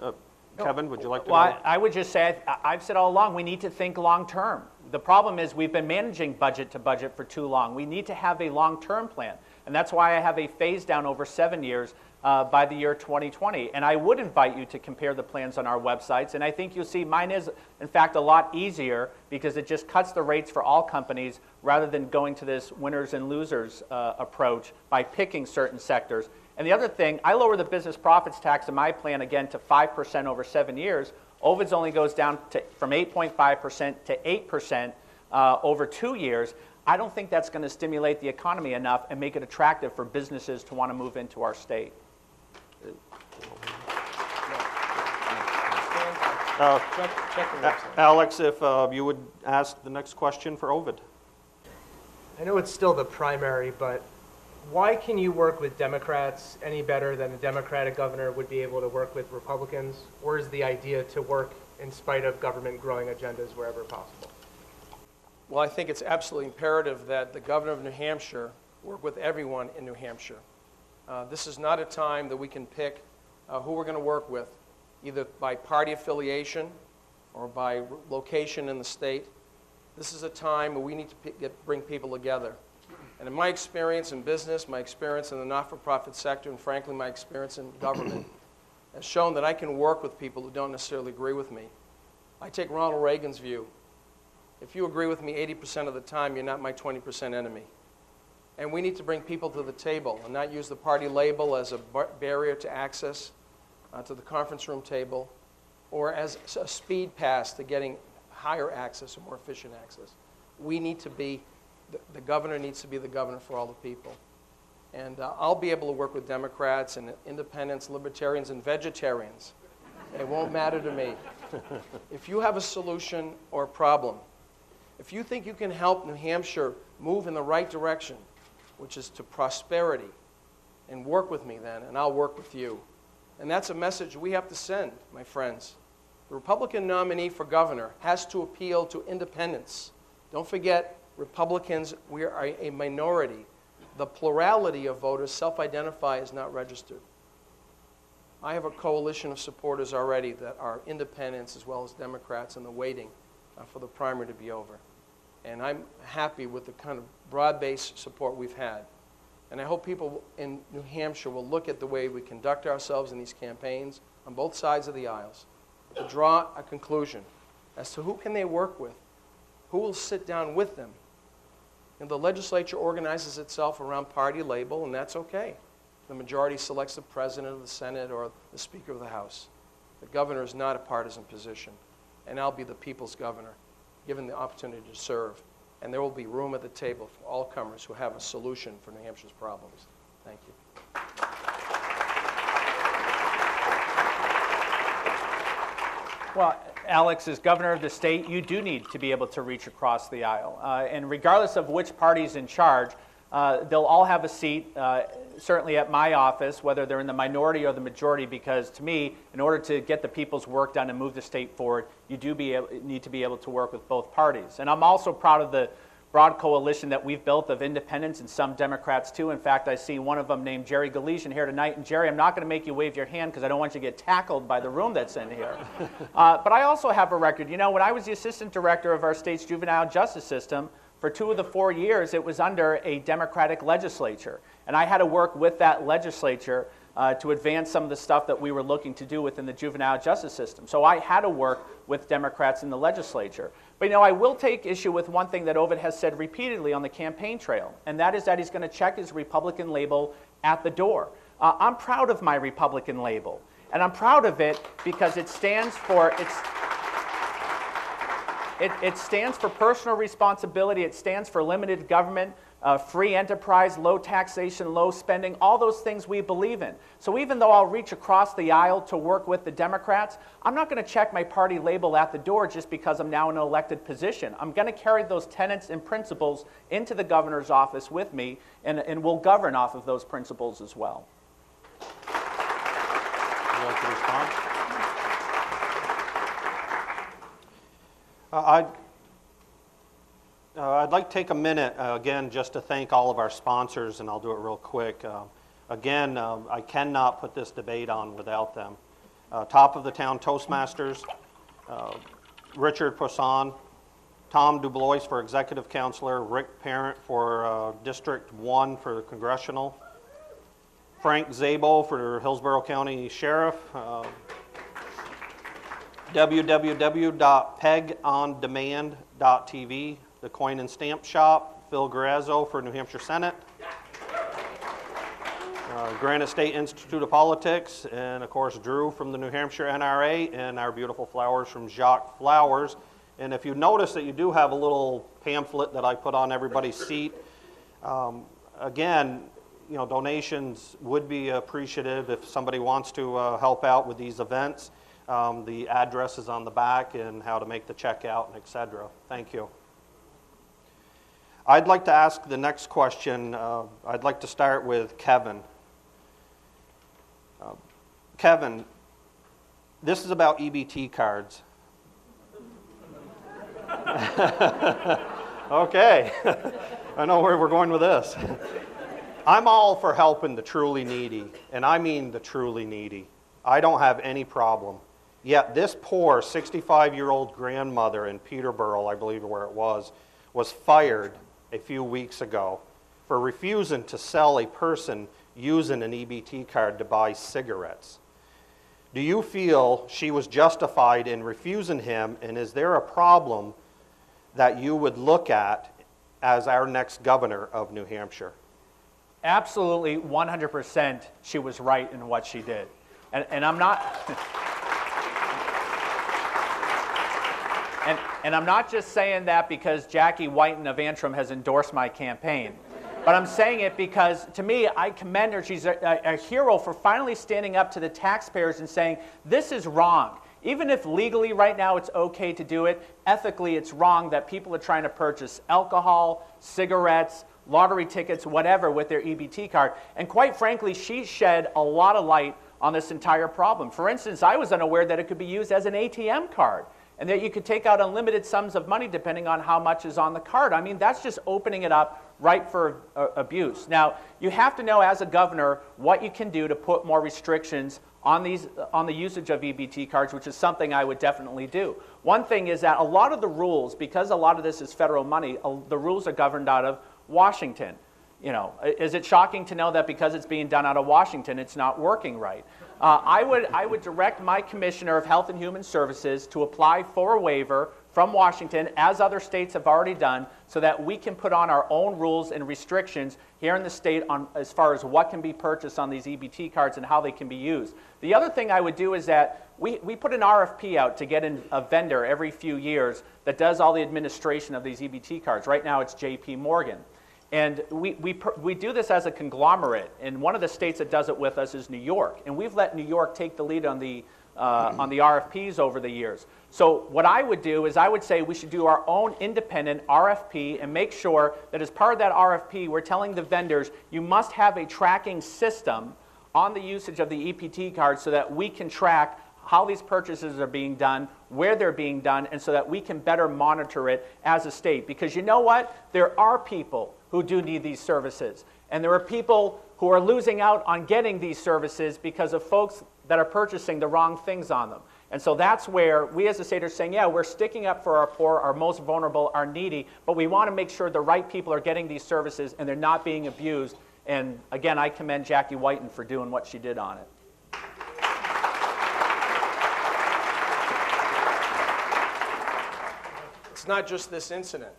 you. Kevin, would you like to go? Well, I would just say, I've said all along, we need to think long-term. The problem is we've been managing budget to budget for too long. We need to have a long-term plan. And that's why I have a phase down over 7 years by the year 2020. And I would invite you to compare the plans on our websites. And I think you'll see mine is, in fact, a lot easier because it just cuts the rates for all companies rather than going to this winners and losers approach by picking certain sectors. And the other thing, I lower the business profits tax in my plan again to 5% over 7 years. Ovid's only goes down from 8.5% to 8% over 2 years. I don't think that's going to stimulate the economy enough and make it attractive for businesses to want to move into our state. Alex, if you would ask the next question for Ovid. I know it's still the primary, but why can you work with Democrats any better than a Democratic governor would be able to work with Republicans? Or is the idea to work in spite of government growing agendas wherever possible? Well, I think it's absolutely imperative that the governor of New Hampshire work with everyone in New Hampshire. This is not a time that we can pick who we're going to work with, either by party affiliation or by location in the state. This is a time where we need to bring people together. And in my experience in business, my experience in the not-for-profit sector, and frankly my experience in government, has shown that I can work with people who don't necessarily agree with me. I take Ronald Reagan's view. If you agree with me 80% of the time, you're not my 20% enemy. And we need to bring people to the table and not use the party label as a barrier to access to the conference room table or as a speed pass to getting higher access or more efficient access. We need to be, the governor needs to be the governor for all the people. And I'll be able to work with Democrats and independents, libertarians, and vegetarians. It won't matter to me. If you have a solution or a problem, if you think you can help New Hampshire move in the right direction, which is to prosperity, and work with me then, and I'll work with you. And that's a message we have to send, my friends. The Republican nominee for governor has to appeal to independents. Don't forget, Republicans, we are a minority. The plurality of voters self-identify as not registered. I have a coalition of supporters already that are independents as well as Democrats, and they're waiting for the primary to be over. And I'm happy with the kind of broad-based support we've had. And I hope people in New Hampshire will look at the way we conduct ourselves in these campaigns on both sides of the aisles to draw a conclusion as to who can they work with, who will sit down with them. And the legislature organizes itself around party label, and that's okay. The majority selects the president of the Senate or the Speaker of the House. The governor is not a partisan position, and I'll be the people's governor, given the opportunity to serve. And there will be room at the table for all comers who have a solution for New Hampshire's problems. Thank you. Well, Alex, as governor of the state, you do need to be able to reach across the aisle. And regardless of which party's in charge, they'll all have a seat, certainly at my office, whether they're in the minority or the majority, because to me, in order to get the people's work done and move the state forward, you do need to be able to work with both parties. And I'm also proud of the broad coalition that we've built of independents and some Democrats too. In fact, I see one of them named Jerry Galesian here tonight. And Jerry, I'm not going to make you wave your hand because I don't want you to get tackled by the room that's in here. But I also have a record. You know, when I was the assistant director of our state's juvenile justice system, for 2 of the 4 years, it was under a Democratic legislature. And I had to work with that legislature to advance some of the stuff that we were looking to do within the juvenile justice system. So I had to work with Democrats in the legislature. But, you know, I will take issue with one thing that Ovid has said repeatedly on the campaign trail, and that is that he's going to check his Republican label at the door. I'm proud of my Republican label, and I'm proud of it because it stands for it stands for personal responsibility. It stands for limited government, free enterprise, low taxation, low spending, all those things we believe in. So even though I'll reach across the aisle to work with the Democrats, I'm not going to check my party label at the door just because I'm now in an elected position. I'm going to carry those tenets and principles into the governor's office with me, and we'll govern off of those principles as well. Would you like to respond? I'd like to take a minute, again, just to thank all of our sponsors, and I'll do it real quick. Again, I cannot put this debate on without them. Top of the Town Toastmasters, Richard Poisson, Tom Dubois for Executive Counselor, Rick Parent for District 1 for Congressional, Frank Zabo for Hillsborough County Sheriff, www.pegondemand.tv, the Coin and Stamp Shop, Phil Grazzo for New Hampshire Senate, Granite State Institute of Politics, and of course Drew from the New Hampshire NRA, and our beautiful flowers from Jacques Flowers. And if you notice that you do have a little pamphlet that I put on everybody's seat, again, you know, donations would be appreciative if somebody wants to help out with these events. The address is on the back and how to make the check out, and etc. Thank you. I'd like to ask the next question. I'd like to start with Kevin. Kevin, this is about EBT cards. Okay, I know where we're going with this. I'm all for helping the truly needy, and I mean the truly needy. I don't have any problem. Yet this poor 65-year-old grandmother in Peterborough, I believe where it was fired a few weeks ago for refusing to sell a person using an EBT card to buy cigarettes. Do you feel she was justified in refusing him, and is there a problem that you would look at as our next governor of New Hampshire? Absolutely, 100% she was right in what she did. And I'm not... And I'm not just saying that because Jackie Whiten of Antrim has endorsed my campaign. But I'm saying it because, to me, I commend her. She's a hero for finally standing up to the taxpayers and saying, this is wrong. Even if legally right now it's okay to do it, ethically it's wrong that people are trying to purchase alcohol, cigarettes, lottery tickets, whatever, with their EBT card. And quite frankly, she shed a lot of light on this entire problem. For instance, I was unaware that it could be used as an ATM card, and that you could take out unlimited sums of money depending on how much is on the card. I mean, that's just opening it up right for abuse. Now, you have to know as a governor what you can do to put more restrictions on the usage of EBT cards, which is something I would definitely do. One thing is that a lot of the rules, because a lot of this is federal money, the rules are governed out of Washington. You know, is it shocking to know that because it's being done out of Washington, it's not working right? I would direct my Commissioner of Health and Human Services to apply for a waiver from Washington, as other states have already done, so that we can put on our own rules and restrictions here in the state on as far as what can be purchased on these EBT cards and how they can be used. The other thing I would do is that we put an RFP out to get in a vendor every few years that does all the administration of these EBT cards. Right now it's JP Morgan. And we do this as a conglomerate, and one of the states that does it with us is New York. And we've let New York take the lead on the RFPs over the years. So what I would do is I would say we should do our own independent RFP and make sure that as part of that RFP, we're telling the vendors, you must have a tracking system on the usage of the EBT card so that we can track how these purchases are being done, where they're being done, and so that we can better monitor it as a state. Because you know what? There are people who do need these services. And there are people who are losing out on getting these services because of folks that are purchasing the wrong things on them. And so that's where we as a state are saying, yeah, we're sticking up for our poor, our most vulnerable, our needy, but we want to make sure the right people are getting these services and they're not being abused. And again, I commend Jackie Whiten for doing what she did on it. It's not just this incident.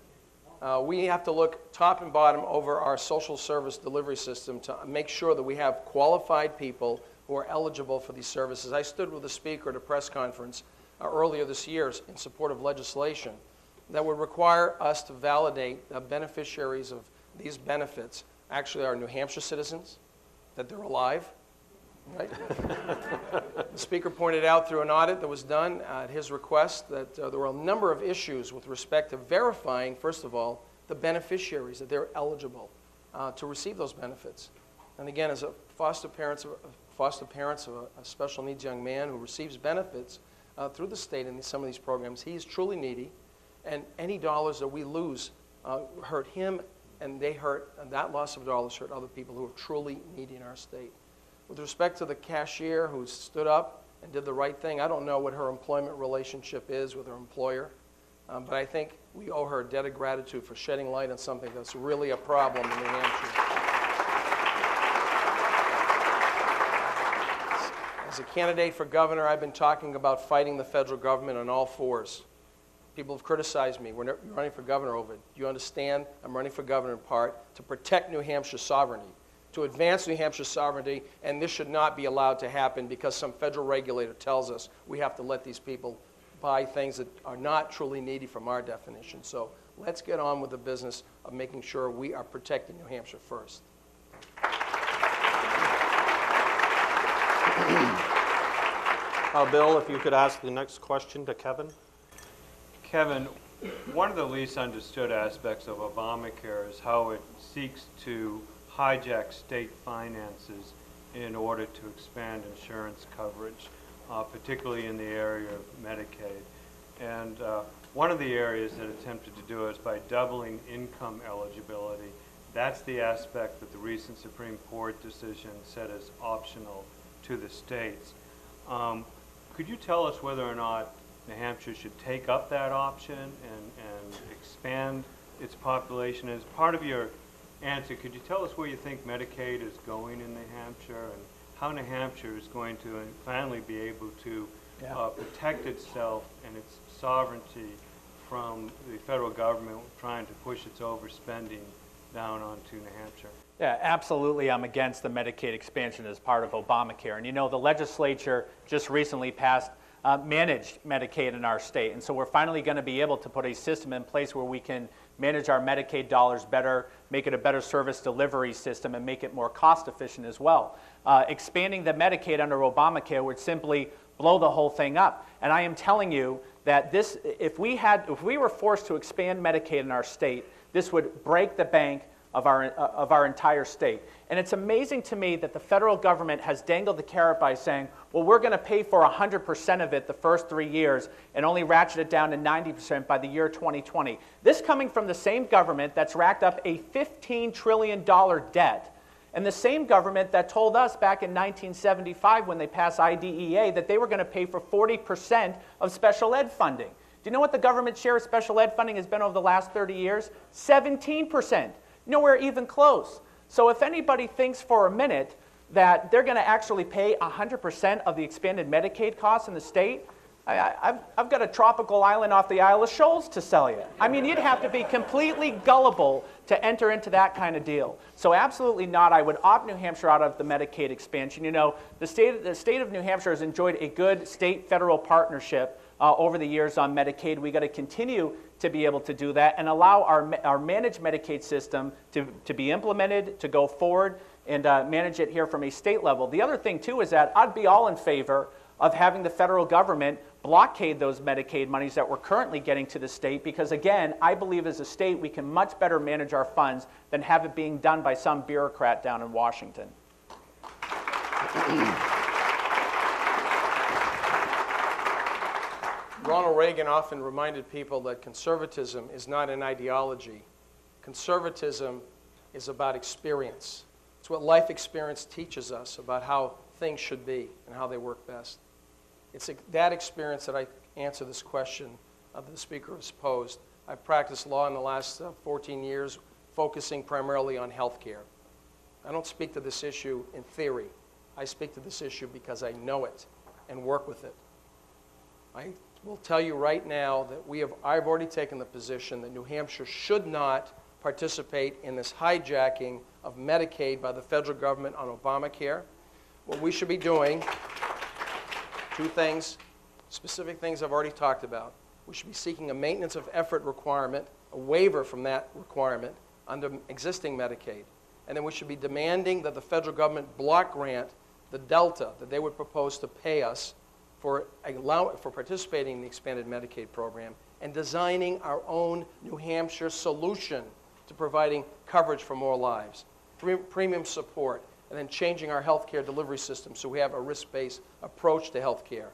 We have to look top and bottom over our social service delivery system to make sure that we have qualified people who are eligible for these services. I stood with a speaker at a press conference earlier this year in support of legislation that would require us to validate the beneficiaries of these benefits actually are New Hampshire citizens, that they're alive. Right? The speaker pointed out through an audit that was done at his request that there were a number of issues with respect to verifying, first of all, the beneficiaries, that they're eligible to receive those benefits. And again, as a foster parents of a special needs young man who receives benefits through the state in some of these programs, he is truly needy, and any dollars that we lose hurt him, and that loss of dollars hurt other people who are truly needy in our state. With respect to the cashier who stood up and did the right thing. I don't know what her employment relationship is with her employer, but I think we owe her a debt of gratitude for shedding light on something that's really a problem in New Hampshire. As a candidate for governor, I've been talking about fighting the federal government on all fours. People have criticized me. You're running for governor, Ovide. Do you understand? I'm running for governor in part to protect New Hampshire's sovereignty, to advance New Hampshire's sovereignty, and this should not be allowed to happen because some federal regulator tells us we have to let these people buy things that are not truly needy from our definition. So let's get on with the business of making sure we are protecting New Hampshire first. Bill, if you could ask the next question to Kevin. Kevin, one of the least understood aspects of Obamacare is how it seeks to hijack state finances in order to expand insurance coverage, particularly in the area of Medicaid. And one of the areas that attempted to do it is by doubling income eligibility. That's the aspect that the recent Supreme Court decision said is optional to the states. Could you tell us whether or not New Hampshire should take up that option and expand its population? As part of your answer, could you tell us where you think Medicaid is going in New Hampshire and how New Hampshire is going to finally be able to protect itself and its sovereignty from the federal government trying to push its overspending down onto New Hampshire? Yeah, absolutely. I'm against the Medicaid expansion as part of Obamacare. And you know, the legislature just recently passed managed Medicaid in our state. And so we're finally going to be able to put a system in place where we can manage our Medicaid dollars better, make it a better service delivery system, and make it more cost efficient as well. Expanding the Medicaid under Obamacare would simply blow the whole thing up. And I am telling you that this, if we were forced to expand Medicaid in our state, this would break the bank of our entire state. And it's amazing to me that the federal government has dangled the carrot by saying, well, we're going to pay for 100% of it the first 3 years and only ratchet it down to 90% by the year 2020. This coming from the same government that's racked up a $15 trillion debt, and the same government that told us back in 1975 when they passed IDEA that they were going to pay for 40% of special ed funding. Do you know what the government share of special ed funding has been over the last 30 years? 17%. Nowhere even close. So if anybody thinks for a minute that they're going to actually pay 100% of the expanded Medicaid costs in the state, I've got a tropical island off the Isle of Shoals to sell you. I mean, you'd have to be completely gullible to enter into that kind of deal. So absolutely not. I would opt New Hampshire out of the Medicaid expansion. You know, the state of New Hampshire has enjoyed a good state-federal partnership over the years on Medicaid. We got to continue to be able to do that and allow our managed Medicaid system to be implemented, to go forward, and manage it here from a state level. The other thing, too, is that I'd be all in favor of having the federal government blockade those Medicaid monies that we're currently getting to the state because, again, I believe as a state we can much better manage our funds than have it being done by some bureaucrat down in Washington. Ronald Reagan often reminded people that conservatism is not an ideology. Conservatism is about experience. It's what life experience teaches us about how things should be and how they work best. It's that experience that I answer this question that the speaker has posed. I've practiced law in the last 14 years, focusing primarily on health care. I don't speak to this issue in theory. I speak to this issue because I know it and work with it. I will tell you right now that I've already taken the position that New Hampshire should not participate in this hijacking of Medicaid by the federal government on Obamacare. What we should be doing, two things, specific things I've already talked about. We should be seeking a maintenance of effort requirement, a waiver from that requirement under existing Medicaid. And then we should be demanding that the federal government block grant the delta that they would propose to pay us for participating in the expanded Medicaid program and designing our own New Hampshire solution to providing coverage for more lives, premium support, and then changing our health care delivery system so we have a risk-based approach to health care.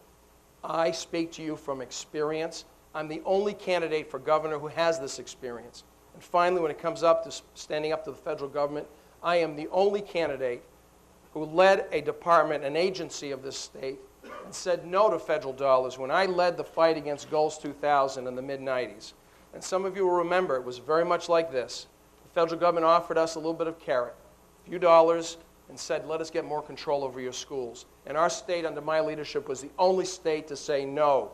I speak to you from experience. I'm the only candidate for governor who has this experience. And finally, when it comes up to standing up to the federal government, I am the only candidate who led a department, an agency of this state, and said no to federal dollars when I led the fight against Goals 2000 in the mid-90s. And some of you will remember it was very much like this. The federal government offered us a little bit of carrot, a few dollars, and said, let us get more control over your schools. And our state, under my leadership, was the only state to say no.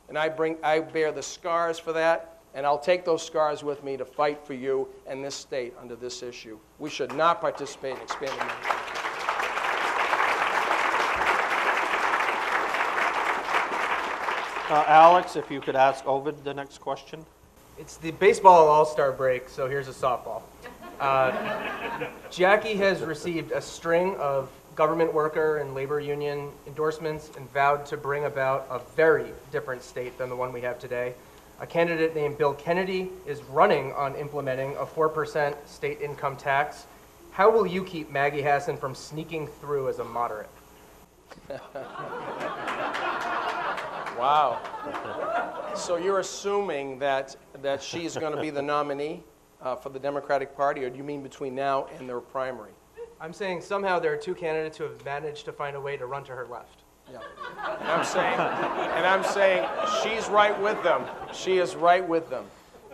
And I bear the scars for that, and I'll take those scars with me to fight for you and this state under this issue. We should not participate in expanding Medicaid. Alex, if you could ask Ovid the next question. It's the baseball all-star break, so here's a softball. Jackie has received a string of government worker and labor union endorsements and vowed to bring about a very different state than the one we have today. A candidate named Bill Kennedy is running on implementing a 4% state income tax. How will you keep Maggie Hassan from sneaking through as a moderate? Wow. So you're assuming that she's going to be the nominee for the Democratic Party, or do you mean between now and their primary? I'm saying somehow there are two candidates who have managed to find a way to run to her left. Yeah. And I'm saying she's right with them. She is right with them.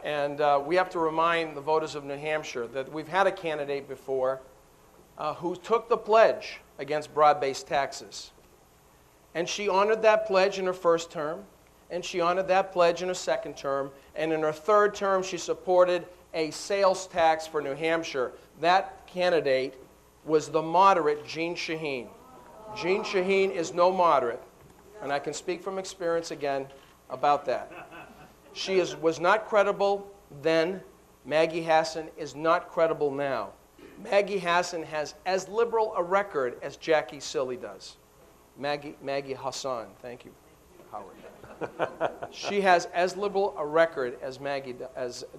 And we have to remind the voters of New Hampshire that we've had a candidate before who took the pledge against broad-based taxes. And she honored that pledge in her first term, and she honored that pledge in her second term, and in her third term she supported a sales tax for New Hampshire. That candidate was the moderate Jean Shaheen. Jean Shaheen is no moderate, and I can speak from experience again about that. She was not credible then. Maggie Hassan is not credible now. Maggie Hassan has as liberal a record as Jackie Silly does. Maggie Hassan, thank you, Howard. She has as liberal a record as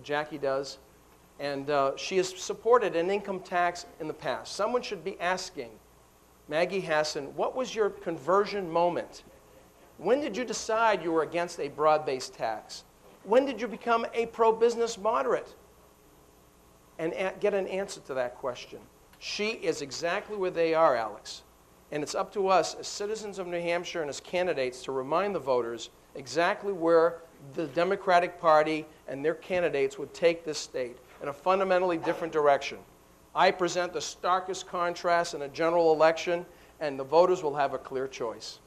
Jackie does, and she has supported an income tax in the past. Someone should be asking Maggie Hassan, what was your conversion moment? When did you decide you were against a broad-based tax? When did you become a pro-business moderate? And get an answer to that question. She is exactly where they are, Alex. And it's up to us as citizens of New Hampshire and as candidates to remind the voters exactly where the Democratic Party and their candidates would take this state in a fundamentally different direction. I present the starkest contrast in a general election, and the voters will have a clear choice.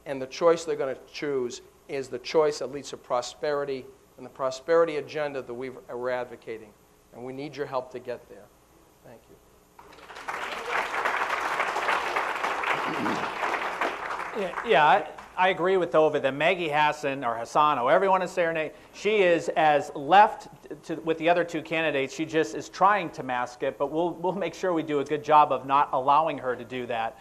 And the choice they're going to choose is the choice that leads to prosperity and the prosperity agenda that we're advocating. And we need your help to get there. Thank you. Yeah, I agree with Ovide that Maggie Hassan, or Hassan, however you want to say her name, she is as left with the other two candidates. She just is trying to mask it, but we'll make sure we do a good job of not allowing her to do that.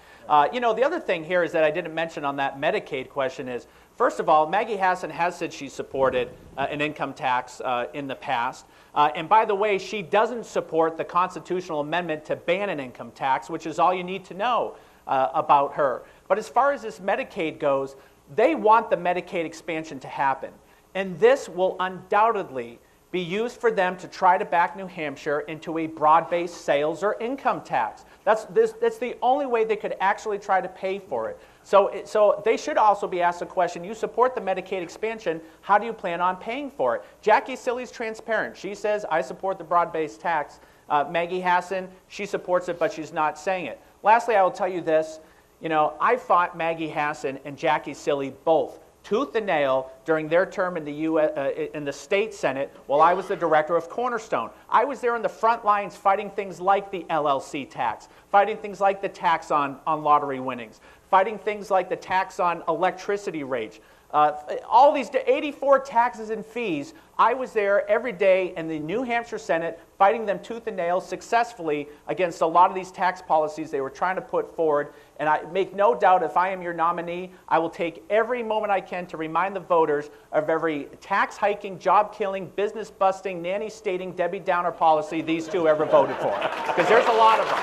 You know, the other thing here is that I didn't mention on that Medicaid question is, first of all, Maggie Hassan has said she supported an income tax in the past. And by the way, she doesn't support the constitutional amendment to ban an income tax, which is all you need to know about her. But as far as this Medicaid goes, they want the Medicaid expansion to happen. And this will undoubtedly be used for them to try to back New Hampshire into a broad-based sales or income tax. That's the only way they could actually try to pay for it. So they should also be asked the question, you support the Medicaid expansion, how do you plan on paying for it? Jackie Silly's transparent. She says, I support the broad-based tax. Maggie Hassan, she supports it, but she's not saying it. Lastly, I will tell you this. You know, I fought Maggie Hassan and Jackie Silly both, tooth and nail, during their term in the state Senate while I was the director of Cornerstone. I was there on the front lines fighting things like the LLC tax, fighting things like the tax on lottery winnings, fighting things like the tax on electricity rates. All these 84 taxes and fees, I was there every day in the New Hampshire Senate fighting them tooth and nail successfully against a lot of these tax policies they were trying to put forward. And I make no doubt if I am your nominee, I will take every moment I can to remind the voters of every tax hiking, job killing, business busting, nanny stating, Debbie Downer policy these two ever voted for. Because there's a lot of them.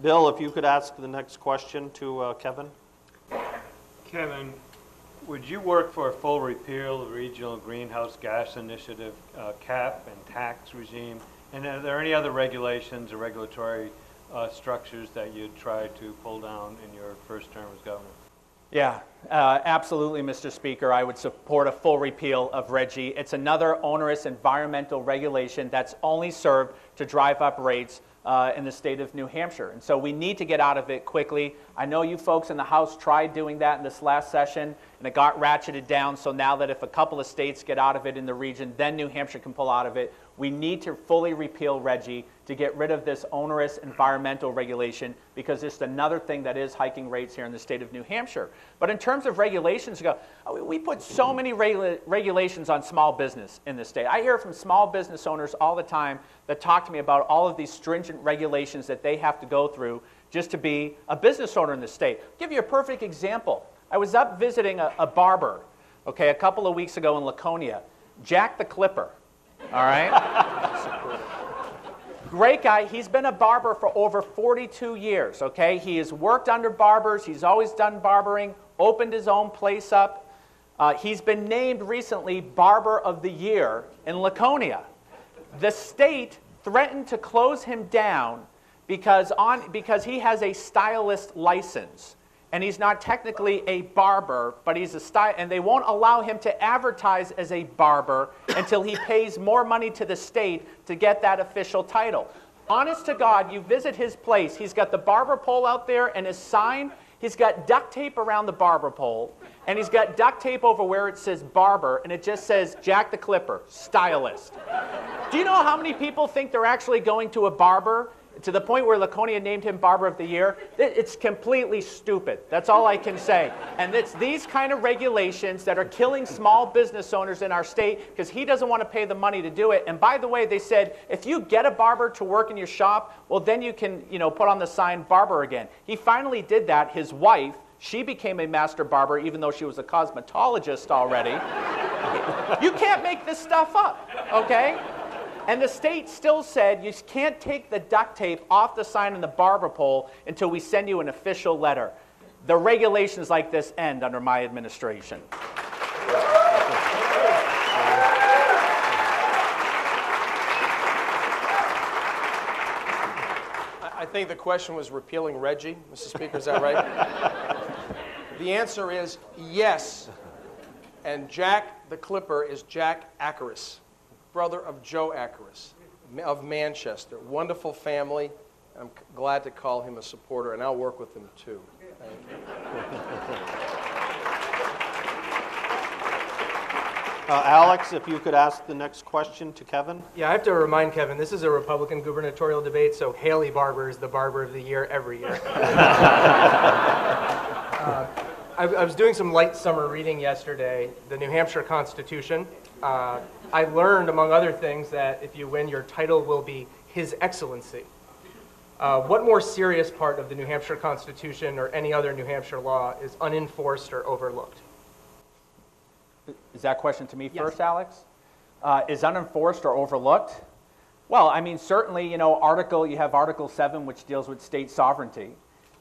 Bill, if you could ask the next question to Kevin. Kevin, would you work for a full repeal of the Regional Greenhouse Gas Initiative cap and tax regime And are there any other regulations or regulatory structures that you'd try to pull down in your first term as governor? Yeah, absolutely, Mr. Speaker. I would support a full repeal of RGGI. It's another onerous environmental regulation that's only served to drive up rates in the state of New Hampshire. And so we need to get out of it quickly. I know you folks in the House tried doing that in this last session, and it got ratcheted down. So now that if a couple of states get out of it in the region, then New Hampshire can pull out of it. We need to fully repeal RGGI to get rid of this onerous environmental regulation, because it's another thing that is hiking rates here in the state of New Hampshire. But in terms of regulations, we put so many regulations on small business in the state. I hear from small business owners all the time that talk to me about all of these stringent regulations that they have to go through just to be a business owner in the state. I'll give you a perfect example. I was up visiting a barber, a couple of weeks ago in Laconia, Jack the Clipper. All right? Great guy. He's been a barber for over 42 years, okay? He has worked under barbers. He's always done barbering, opened his own place up. He's been named recently Barber of the Year in Laconia. The state threatened to close him down because he has a stylist license. And he's not technically a barber, but he's a stylist, and they won't allow him to advertise as a barber until he pays more money to the state to get that official title. Honest to God, you visit his place, he's got the barber pole out there and his sign, he's got duct tape around the barber pole, and he's got duct tape over where it says barber, and it just says Jack the Clipper, stylist. Do you know how many people think they're actually going to a barber? To the point where Laconia named him Barber of the Year. It's completely stupid. That's all I can say. And it's these kind of regulations that are killing small business owners in our state because he doesn't want to pay the money to do it. And by the way, they said, if you get a barber to work in your shop, well, then you can, put on the sign barber again. He finally did that. His wife, she became a master barber even though she was a cosmetologist already. You can't make this stuff up, okay? And the state still said you can't take the duct tape off the sign in the barber pole until we send you an official letter. The regulations like this end under my administration. I think the question was repealing RGGI, Mr. Speaker, is that right? The answer is yes. And Jack the Clipper is Jack Acaris, brother of Joe Acaris of Manchester. Wonderful family. I'm glad to call him a supporter, and I'll work with him too. Thank you. Alex, if you could ask the next question to Kevin. Yeah, I have to remind Kevin, this is a Republican gubernatorial debate, so Haley Barber is the Barber of the Year every year. I was doing some light summer reading yesterday, the New Hampshire Constitution. I learned, among other things, that if you win, your title will be His Excellency. What more serious part of the New Hampshire Constitution or any other New Hampshire law is unenforced or overlooked? Is that question to me first, Alex? Is unenforced or overlooked? Well, I mean, certainly, you have Article 7, which deals with state sovereignty.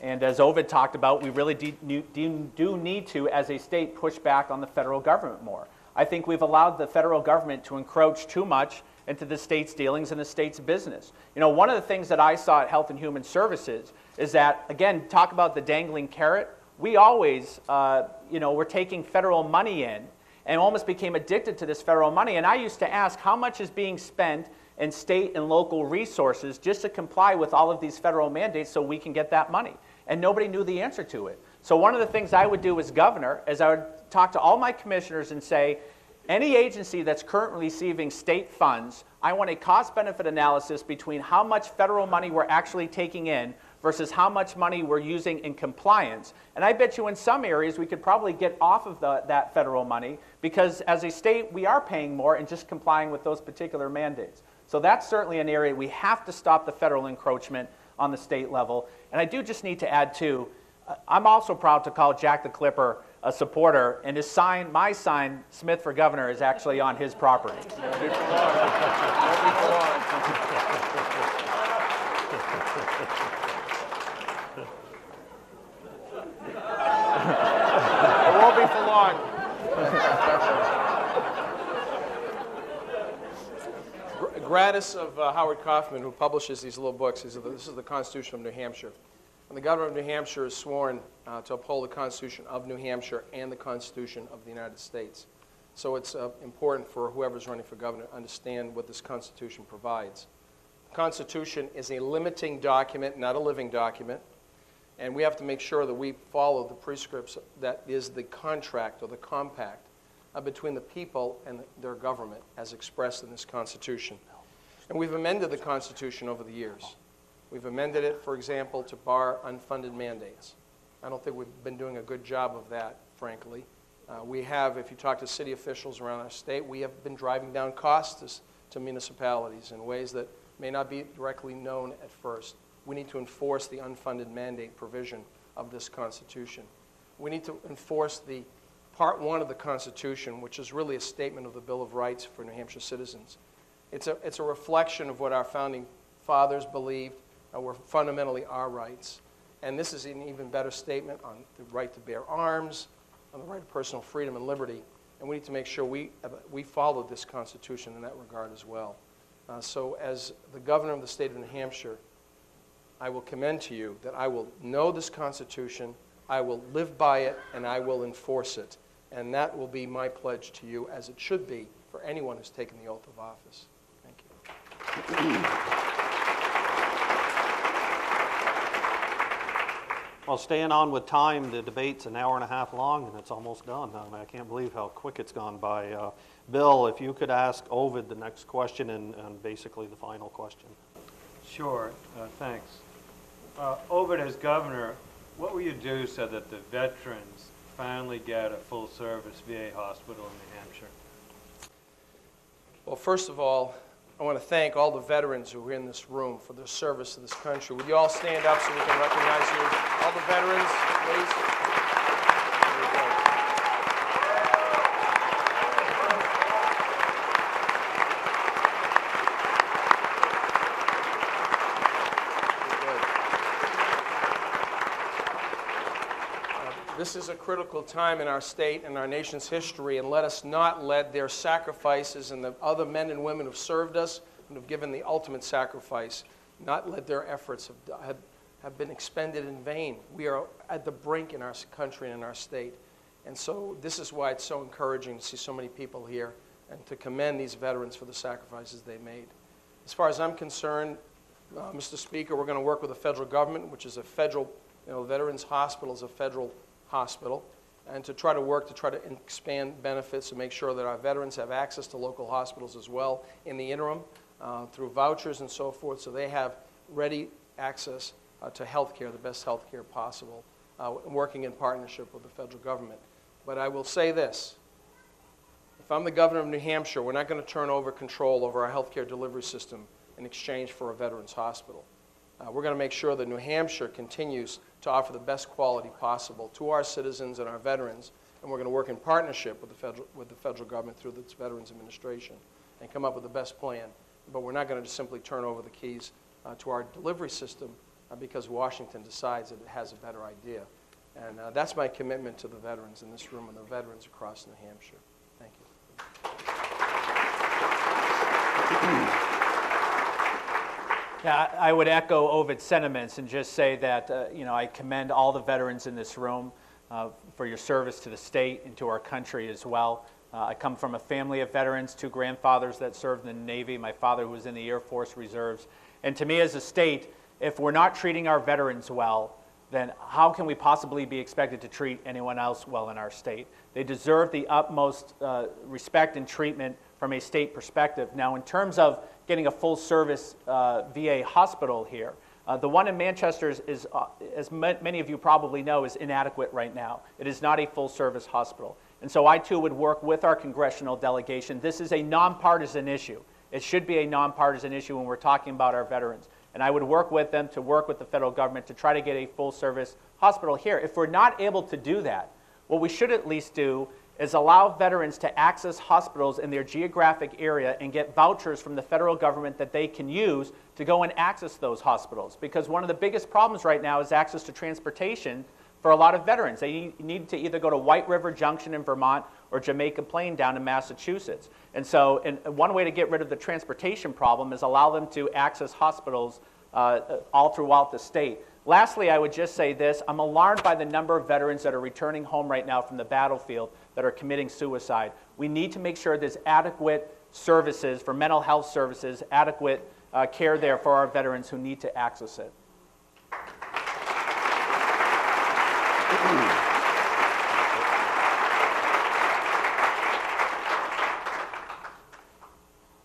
And as Ovide talked about, we really do need to, as a state, push back on the federal government more. I think we've allowed the federal government to encroach too much into the state's dealings and the state's business. One of the things that I saw at Health and Human Services is that, again, talk about the dangling carrot. We always, we're taking federal money in and almost became addicted to this federal money. And I used to ask, how much is being spent in state and local resources just to comply with all of these federal mandates so we can get that money? And nobody knew the answer to it. So one of the things I would do as governor is I would talk to all my commissioners and say, any agency that's currently receiving state funds, I want a cost-benefit analysis between how much federal money we're actually taking in versus how much money we're using in compliance. And I bet you in some areas we could probably get off of that federal money because as a state we are paying more and just complying with those particular mandates. So that's certainly an area we have to stop the federal encroachment on the state level. And I do just need to add too, I'm also proud to call Jack the Clipper a supporter, and his sign, my sign, Smith for Governor, is actually on his property. It won't be for long. Radisson of Howard Kaufman, who publishes these little books. This is the Constitution of New Hampshire. And the governor of New Hampshire is sworn to uphold the Constitution of New Hampshire and the Constitution of the United States. So it's important for whoever's running for governor to understand what this Constitution provides. The Constitution is a limiting document, not a living document. And we have to make sure that we follow the prescripts that is the contract or the compact between the people and their government as expressed in this Constitution. And we've amended the Constitution over the years. We've amended it, for example, to bar unfunded mandates. I don't think we've been doing a good job of that, frankly. We have, if you talk to city officials around our state, we have been driving down costs to municipalities in ways that may not be directly known at first. We need to enforce the unfunded mandate provision of this Constitution. We need to enforce the Part 1 of the Constitution, which is really a statement of the Bill of Rights for New Hampshire citizens. It's a reflection of what our founding fathers believed were fundamentally our rights. And this is an even better statement on the right to bear arms, on the right to personal freedom and liberty. And we need to make sure we follow this Constitution in that regard as well. So as the governor of the state of New Hampshire, I will commend to you that I will know this Constitution, I will live by it, and I will enforce it. And that will be my pledge to you, as it should be for anyone who's taken the oath of office. Thank you. Well, staying on with time, the debate's an hour and a half long, and it's almost done. I can't believe how quick it's gone by. Bill, if you could ask Ovide the next question and basically the final question. Sure, thanks. Ovide, as governor, what will you do so that the veterans finally get a full-service VA hospital in New Hampshire? Well, first of all, I want to thank all the veterans who are in this room for their service to this country. Would you all stand up so we can recognize you? All the veterans, please. Very good. This is a critical time in our state and our nation's history, and let us not let their sacrifices and the other men and women who've served us and have given the ultimate sacrifice, not let their efforts have been expended in vain. We are at the brink in our country and in our state. And so this is why it's so encouraging to see so many people here and to commend these veterans for the sacrifices they made. As far as I'm concerned, Mr. Speaker, we're going to work with the federal government, which is a federal, Veterans Hospital is a federal hospital, and to try to expand benefits and make sure that our veterans have access to local hospitals as well in the interim through vouchers and so forth, so they have ready access to health care, the best health care possible, working in partnership with the federal government. But I will say this. If I'm the governor of New Hampshire, we're not going to turn over control over our health care delivery system in exchange for a veterans hospital. We're going to make sure that New Hampshire continues to offer the best quality possible to our citizens and our veterans, and we're going to work in partnership with the federal government through its Veterans Administration and come up with the best plan. But we're not going to just simply turn over the keys to our delivery system because Washington decides that it has a better idea. And that's my commitment to the veterans in this room and the veterans across New Hampshire. Thank you. Yeah, I would echo Ovid's sentiments and just say that I commend all the veterans in this room for your service to the state and to our country as well. I come from a family of veterans, 2 grandfathers that served in the Navy, my father who was in the Air Force Reserves. And to me as a state, if we're not treating our veterans well, then how can we possibly be expected to treat anyone else well in our state? They deserve the utmost respect and treatment from a state perspective. Now, in terms of getting a full-service VA hospital here, the one in Manchester is as many of you probably know, is inadequate right now. It is not a full-service hospital. And so I, too, would work with our congressional delegation. This is a nonpartisan issue. It should be a nonpartisan issue when we're talking about our veterans. And I would work with them to work with the federal government to try to get a full-service hospital here. If we're not able to do that, what we should at least do is allow veterans to access hospitals in their geographic area and get vouchers from the federal government that they can use to go and access those hospitals. Because one of the biggest problems right now is access to transportation for a lot of veterans. They need to either go to White River Junction in Vermont or Jamaica Plain down in Massachusetts. And so one way to get rid of the transportation problem is allow them to access hospitals all throughout the state. Lastly, I would just say this. I'm alarmed by the number of veterans that are returning home right now from the battlefield that are committing suicide. We need to make sure there's adequate services for mental health services, adequate care there for our veterans who need to access it.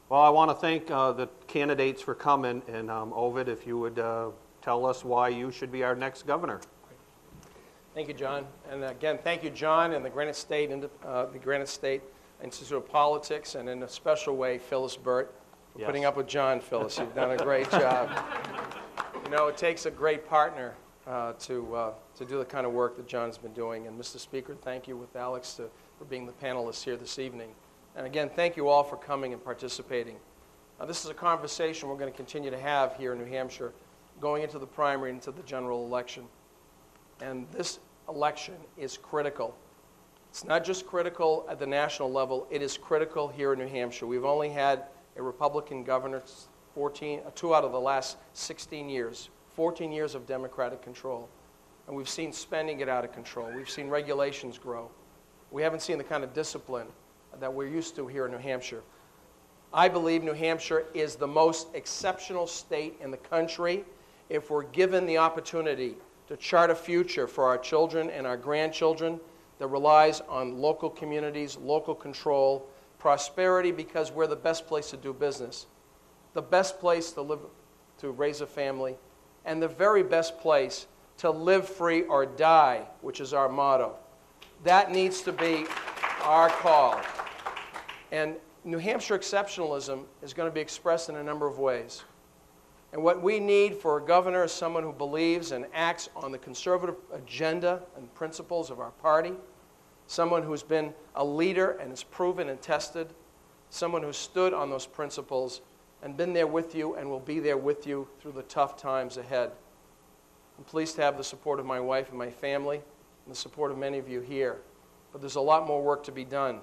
Well, I want to thank the candidates for coming, and Ovide, if you would tell us why you should be our next governor. Thank you, John. And again, thank you, John, and the Granite State Institute of Politics, and in a special way, Phyllis Burt, for putting up with John, Phyllis. You've done a great job. You know, it takes a great partner to do the kind of work that John's been doing. And Mr. Speaker, thank you with Alex for being the panelists here this evening. And again, thank you all for coming and participating. This is a conversation we're going to continue to have here in New Hampshire, going into the primary and into the general election. And this election is critical. It's not just critical at the national level, it is critical here in New Hampshire. We've only had a Republican governor 2 out of the last 16 years, 14 years of Democratic control. And we've seen spending get out of control. We've seen regulations grow. We haven't seen the kind of discipline that we're used to here in New Hampshire. I believe New Hampshire is the most exceptional state in the country if we're given the opportunity to chart a future for our children and our grandchildren that relies on local communities, local control, prosperity, because we're the best place to do business, the best place to live, to raise a family, and the very best place to live free or die, which is our motto. That needs to be our call. And New Hampshire exceptionalism is going to be expressed in a number of ways. And what we need for a governor is someone who believes and acts on the conservative agenda and principles of our party, someone who's been a leader and is proven and tested, someone who stood on those principles and been there with you and will be there with you through the tough times ahead. I'm pleased to have the support of my wife and my family and the support of many of you here. But there's a lot more work to be done,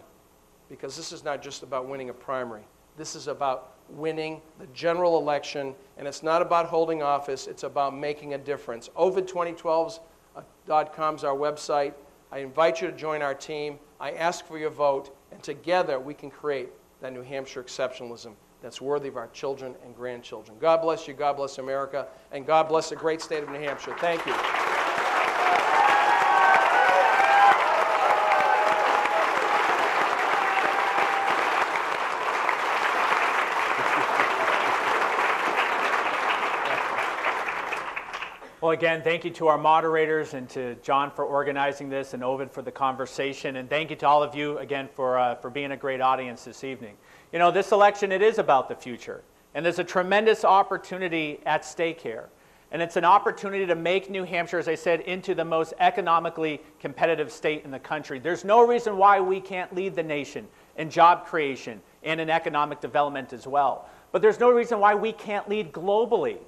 because this is not just about winning a primary. This is about winning the general election, and it's not about holding office, it's about making a difference. Ovide2012.com is our website. I invite you to join our team. I ask for your vote, and together we can create that New Hampshire exceptionalism that's worthy of our children and grandchildren. God bless you, God bless America, and God bless the great state of New Hampshire. Thank you. Well, again, thank you to our moderators and to John for organizing this and Ovide for the conversation. And thank you to all of you, again, for being a great audience this evening. You know, this election, it is about the future. And there's a tremendous opportunity at stake here. And it's an opportunity to make New Hampshire, as I said, into the most economically competitive state in the country. There's no reason why we can't lead the nation in job creation and in economic development as well. But there's no reason why we can't lead globally.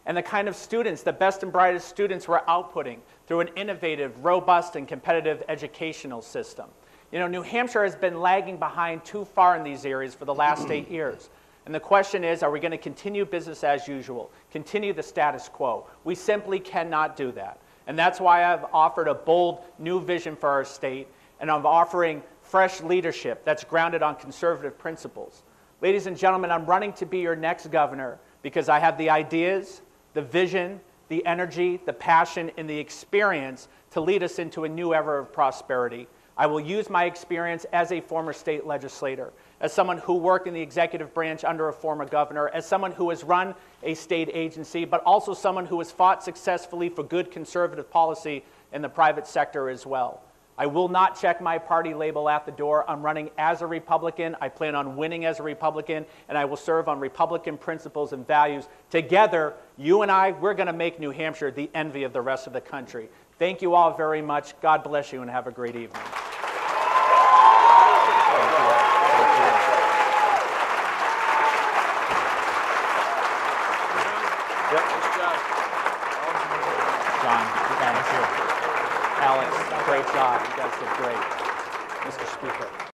And the kind of students, the best and brightest students we're outputting through an innovative, robust, and competitive educational system. You know, New Hampshire has been lagging behind too far in these areas for the last 8 years. And the question is, are we going to continue business as usual, continue the status quo? We simply cannot do that. And that's why I've offered a bold new vision for our state, and I'm offering fresh leadership that's grounded on conservative principles. Ladies and gentlemen, I'm running to be your next governor because I have the ideas, the vision, the energy, the passion, and the experience to lead us into a new era of prosperity. I will use my experience as a former state legislator, as someone who worked in the executive branch under a former governor, as someone who has run a state agency, but also someone who has fought successfully for good conservative policy in the private sector as well. I will not check my party label at the door. I'm running as a Republican. I plan on winning as a Republican, and I will serve on Republican principles and values. Together, you and I, we're going to make New Hampshire the envy of the rest of the country. Thank you all very much. God bless you, and have a great evening. John, you got it. great job. You guys did great, Mr. Speaker.